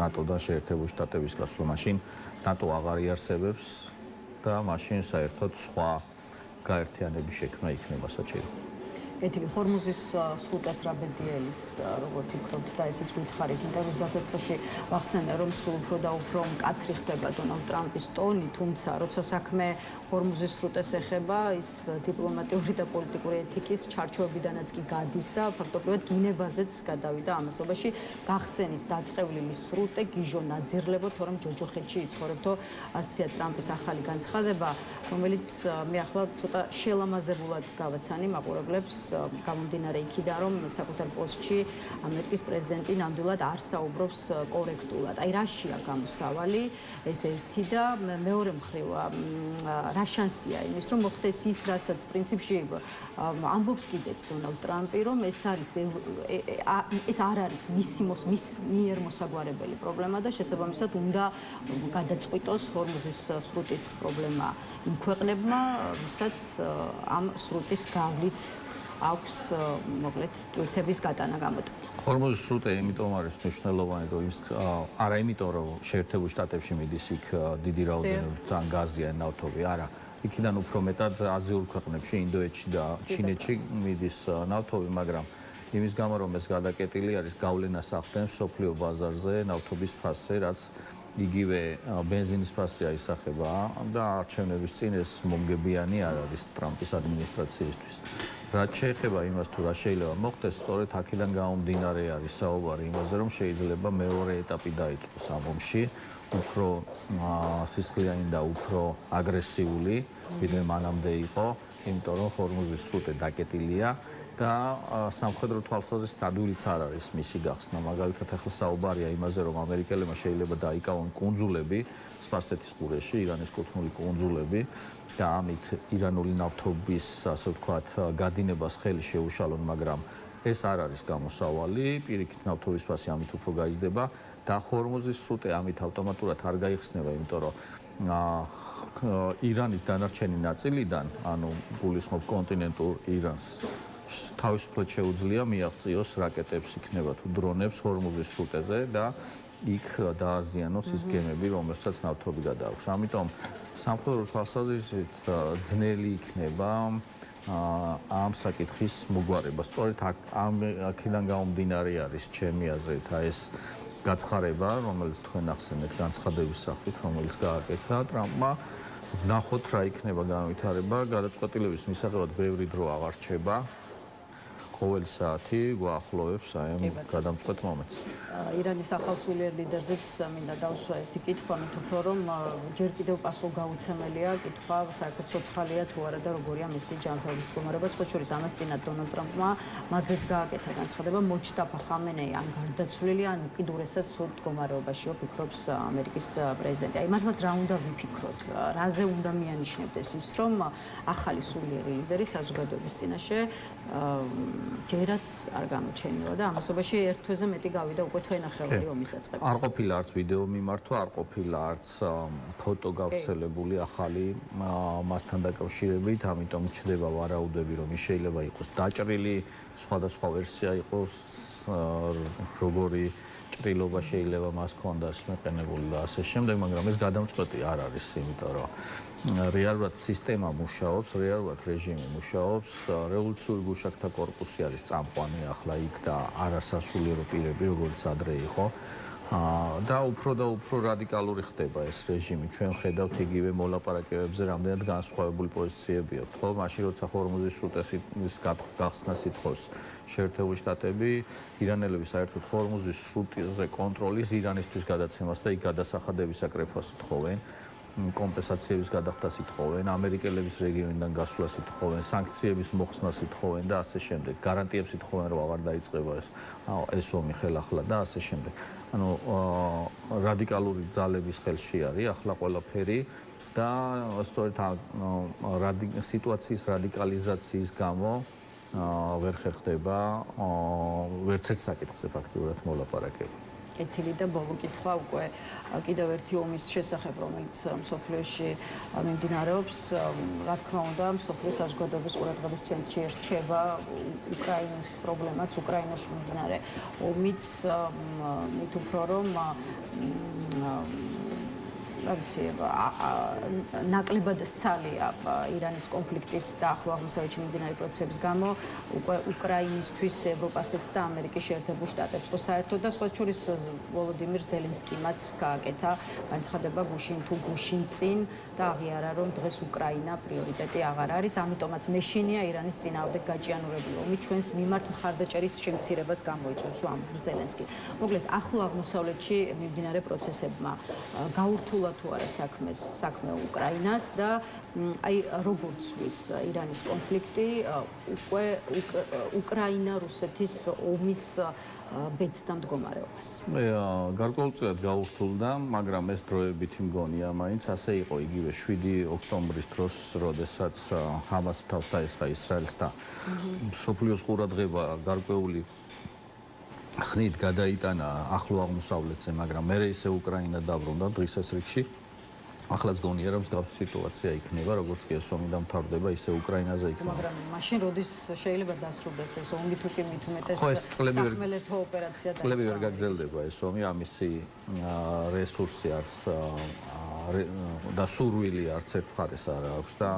ნატოდან შეერთებული შტატების გასვლა. მაშინ ნატო აღარ იარსებებს და მაშინ საერთოდ სხვა გაერთიანების შექმნა იქნება საჭირო. კეთილი ჰორმუზის სრუტეს რა ბედიელის როგორ ფიქრობთ და ესეც გითხარით ინტერვიუს დასაწყისში ვახსენე რომ სულ უფრო და უფრო მკაცრი ხდება დონალდ ტრამპის ტონი, თუმცა როცა საქმე ჰორმუზის სრუტეს ეხება, ის დიპლომატიური და პოლიტიკური ეთიკის ჩარჩოებიდანაც კი გადის და ფაქტობრივად გინებაზეც გადავიდა ამასობაში. გახსენით დაწყევლილი სრუტე გიჟო ნაძირლებო, თორემ ჯოჯოხეთში იცხოვრებთო, ასეთია ტრამპის ახალი განცხადება, რომელიც მე ახლა ცოტა შელამაზებულად გავაცანი მაყურებლებს, გამომდინარე იქიდან, რომ საკუთარ პოსტში ამერიკის პრეზიდენტი ნამდვილად არ საუბრობს კორექტულად. აი რაშია გამოსავალი, ეს ერთი და მეორე მხრივ რა შანსია იმის, რომ მოხდეს ის, რასაც პრინციპში ამბობს კიდეც დონალდ ტრამპი, რომ ეს არ არის მის მიერ მოსაგვარებელი პრობლემა და შესაბამისად უნდა გადაწყვიტოს ჰორმუზის სრუტის პრობლემა იმ ქვეყნებმა, ვისაც ამ სრუტის გავლით აქვს მოკლედ ტვირთების გატანა გამოტანა. ჰორმუზის სრუტე იმიტომ არის მნიშვნელოვანი, რომ ის არა იმიტომ, რომ შეერთებულ შტატებში მიდის იქ დიდი რაოდენობით გაზი ან ნავთობი, არა. იქიდან უფრო მეტად აზიურ ქვეყნებში, ინდოეთში და ჩინეთში მიდის ნავთობი, მაგრამ იმის გამო, რომ ეს გადაკეტილი არის, გავლენას ახდენს სოფლიო ბაზარზე, ნავთობის ფასზე, რაც იგივე ბენზინის ფასზე აისახება და არჩევნების წინ ეს მომგებიანი არ არის ტრამპის ადმინისტრაციისთვის. რაც შეეხება იმას, თუ რა შეიძლება მოხდეს, სწორედ აქედან გამომდინარე არის საუბარი იმაზე, რომ შეიძლება მეორე ეტაპი დაიწყოს ამ ომში, უფრო სისხლიანი და უფრო აგრესიული, ვიდრე მანამდე იყო, იმიტომ რომ ჰორმუზის სრუტე დაკეტილია და სამხედრო თვალსაზრისით ადვილიც არ არის მისი გახსნა. მაგალითად, ახლა საუბარია იმაზე, რომ ამერიკელებმა შეიძლება დაიკავონ კუნძულები სპარსეთის ყურეში, ირანის კუთვნილი კუნძულები და ამით ირანული ნავთობის, ასე ვთქვათ, გადინებას ხელი შეუშალონ, მაგრამ ეს არ არის გამოსავალი, პირიქით ნავთობის ფასი ამით უფრო გაიზრდება და ჰორმუზის სრუტე ამით ავტომატურად არ გაიხსნება, იმიტომ რომ ირანის დანარჩენი ნაწილიდან, ანუ გულისხმობ კონტინენტურ ირანს თავისუფლად შეუძლია მიაღწიოს რაკეტებს, იქნება თუ დრონებს ჰორმუზის სრუტეზე და იქ დააზიანოს ის გემები, რომელსაც ნავთობი გადააქვს. ამიტომ სამხედრო თვალსაზრისით ძნელი იქნება ამ საკითხის მოგვარება. სწორედ აქედან გამომდინარე არის ჩემი აზრით ეს გაცხარება, რომელიც თქვენ ახსენეთ განცხადების სახით, რომელიც გააკეთა ტრამპმა. ვნახოთ რა იქნება განვითარება, გადაწყვეტილების მისაღებად ბევრი დრო აღარ რჩება. ყოველი საათი გვაახლოვებს აი ამ გადამწყვეტ მომენტს. ირანის ახალსულიერ ლიდერზეც მინდა დავსვა ერთი კითხვა, მით უფრო რომ ჯერ კიდევ პასუხგაუცემელია კითხვა, საერთოდ ცოცხალია თუ არა და როგორია მისი ჯანმრთელობის მდგომარეობა. სხვა შორის ამას წინათ დონალდ ტრამპმა მასზეც გააკეთა განცხადება, მოჯტაბა ხამენეი ან გარდაცვლილი, ან უკიდურესად ცუდ მდგომარეობაშიო ფიქრობს ამერიკის პრეზიდენტი. აი მართლაც რა უნდა ვიფიქროთ? რაზე უნდა მიანიშნებდეს ის, რომ ახალი სულიერი ლიდერი საზოგადოების წინაშე ჯერაც არ გამოჩენილა და ამასობაში ერთ თვეზე მეტი გავიდა უკვე თვენახევარი ომის დაწყება. არ ყოფილა არც ვიდეო მიმართვა, არ ყოფილა არც ფოტო გავრცელებული ახალი მასთან დაკავშირებით, ამიტომ ჩდება ვარაუდები, რომ ის შეიძლება იყოს დაჭრილი, სხვადასხვა ვერსია იყოს, როგორი ჭრილობა შეიძლება მას ქონდას მეყენებული და ასე შემდეგ, მაგრამ ეს გადამწყვეტი არ არის, იმიტომ რომ რეალურად სისტემა მუშაობს, რეალურად რეჟიმი მუშაობს, რევოლუციური გუშაკთა კორპუსი არის წამყვანი ახლა იქ და არასასულიერო პირები, როგორც ადრე იყო. და უფრო რადიკალური ხდება ეს რეჟიმი. ჩვენ ხედავთ იგივე მოლაპარაკებებზე რამდენად განსხვავებული პოზიციები აქვს. ხო, მაშინ როცა ჰორმუზის სრუტის გახსნას ითხოვს შეერთებული შტატები, ირანელები საერთოდ ჰორმუზის სრუტზე კონტროლის ირანისთვის გადაცემას და იქ გადასახადების აკრეფვას ითხოვენ. კომპენსაციების გადახდას ითხოვენ, ამერიკელების რეგიონიდან გასვლას ითხოვენ, სანქციების მოხსნას ითხოვენ და ასე შემდეგ. გარანტიებს ითხოვენ, რომ აღარ დაიწყება ეს ომი ხელახლა და ასე შემდეგ. ანუ რადიკალური ძალების ხელში არის ახლა ყველაფერი და სწორედ სიტუაციის რადიკალიზაციის გამო ვერ ხერხდება ვერც ერთ საკითხზე ფაქტიურად მოლაპარაკება. კეთილი და ბოლო კითხვა უკვე კიდევ ერთი ომის შესახებ, რომელიც მსოფლიოში მიმდინარეობს. რა თქმა უნდა, მსოფლიოს საზოგადოების ყურადღების ცენტრში რჩება უკრაინის პრობლემაც, უკრაინაში მიმდინარე ომიც, მით უფრო რომ ნაკლებად სცალია ირანის კონფლიქტის და ახლო აღმოსავლეთში მიმდინარე პროცესების გამო უკვე უკრაინისთვის ევროპასაც და ამერიკის შეერთებულ შტატებს ხო საერთოდ და სხვა შორის ვოლოდიმირ ზელენსკიმაც გააკეთა განცხადება გუშინ თუ გუშინ წინ და აღიარა რომ დღეს უკრაინა პრიორიტეტი აღარ არის, ამიტომაც მეშინია ირანის წინააღმდეგ გაჭიანურებული ომი ჩვენს მიმართ მხარდაჭერის შემცირებას გამოიწვევს ამბობს ზელენსკი. მოკლედ ახლო აღმოსავლეთში მიმდინარე პროცესებმა გაურთულა თუ არა საქმე უკრაინას და აი როგორც ვის ირანის კონფლიქტი უკვე უკრაინა-რუსეთის ომის ბედს და მდგომარეობას. გარკვეულწილად გაურთულდა, მაგრამ ეს დროებითი მგონია მაინც ასე იყო იგივე 7 ოქტომბრის დროს, როდესაც ჰამას თავს დაესხა ისრაელს და მსოფლიოს ყურადღება გარკვეული ხნით გადაიტანა ახლო აღმოსავლეთზე, მაგრამ მე ისე უკრაინა დაბრუნდა დღის ეს რიგში. ახლაც გონია რომ მსგავსი სიტუაცია იქნება, როგორც კი ეს ომი დამთავრდება, ისე უკრაინაზე იქნება. მაგრამ მაშინ როდის შეიძლება დასრულდეს ეს ომი თუ კი მით უმეტეს სახმელეთო ოპერაცია დაიწყო? წლები ვერ გაგრძელდება ეს ომი, ამისი რესურსი არც და სურვილი არც ერთ მხარეს არ აქვს და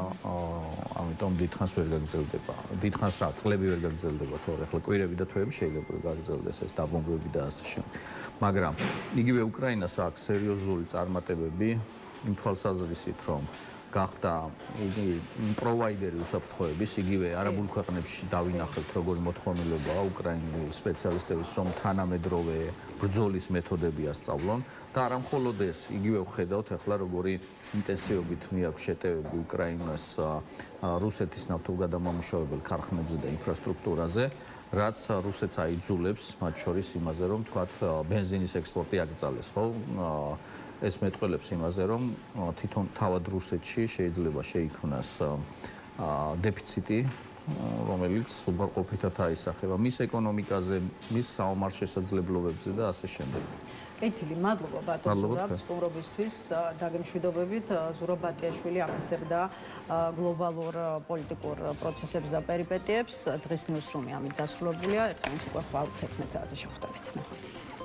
ამიტომ დიდხანს ვერ გაგრძელდება. დიდხანს რა, წლები ვერ გაგრძელდება თორე ახლა კვირები და თვეები შეიძლება გაგრძელდეს ეს დაბომბვები და ასე შემდეგ. მაგრამ იგივე უკრაინას აქვს სერიოზული წარმატებები იმ თვალსაზრისით, რომ გახდა იგი პროვაიდერი უსაფრთხოების, იგივე არაბულ ქვეყნებში დავინახეთ, როგორი მოთხოვნილებაა უკრაინული სპეციალისტების, რომ თანამედროვე ბრძოლის მეთოდები ასწავლონ და არა მხოლოდ ეს, იგივე ვხედავთ ახლა როგორი ინტენსივობით მიაქვს შეტევები უკრაინას რუსეთის ნავთობგადამამუშავებელ ქარხნებზე და ინფრასტრუქტურაზე, რაც რუსეთს აიძულებს მათ შორის იმაზე, რომ თქვათ ბენზინის ექსპორტი აკრძალეს, ხო? ეს მეტყველებს იმაზე, რომ თვითონ თავად რუსეთში შეიძლება შეიქმნას დეფიციტი, რომელიც უბრალყოფითად აისახება მის ეკონომიკაზე, მის საომარ შესაძლებლობებზე და ასე შემდეგ. კეთილი, მადლობა ბატონ ზურაბ სტუმრობისთვის. დაგემშვიდობებით. ზურაბ ბატიაშვილი ახასებდა გლობალურ პოლიტიკურ პროცესებს და პერიპეტიებს. დღის ნიუსრუმი ამით დასრულებულია. ერთმანეთს უკვე ხვალ 11 საათზე შევხვდებით. ნახვამდის.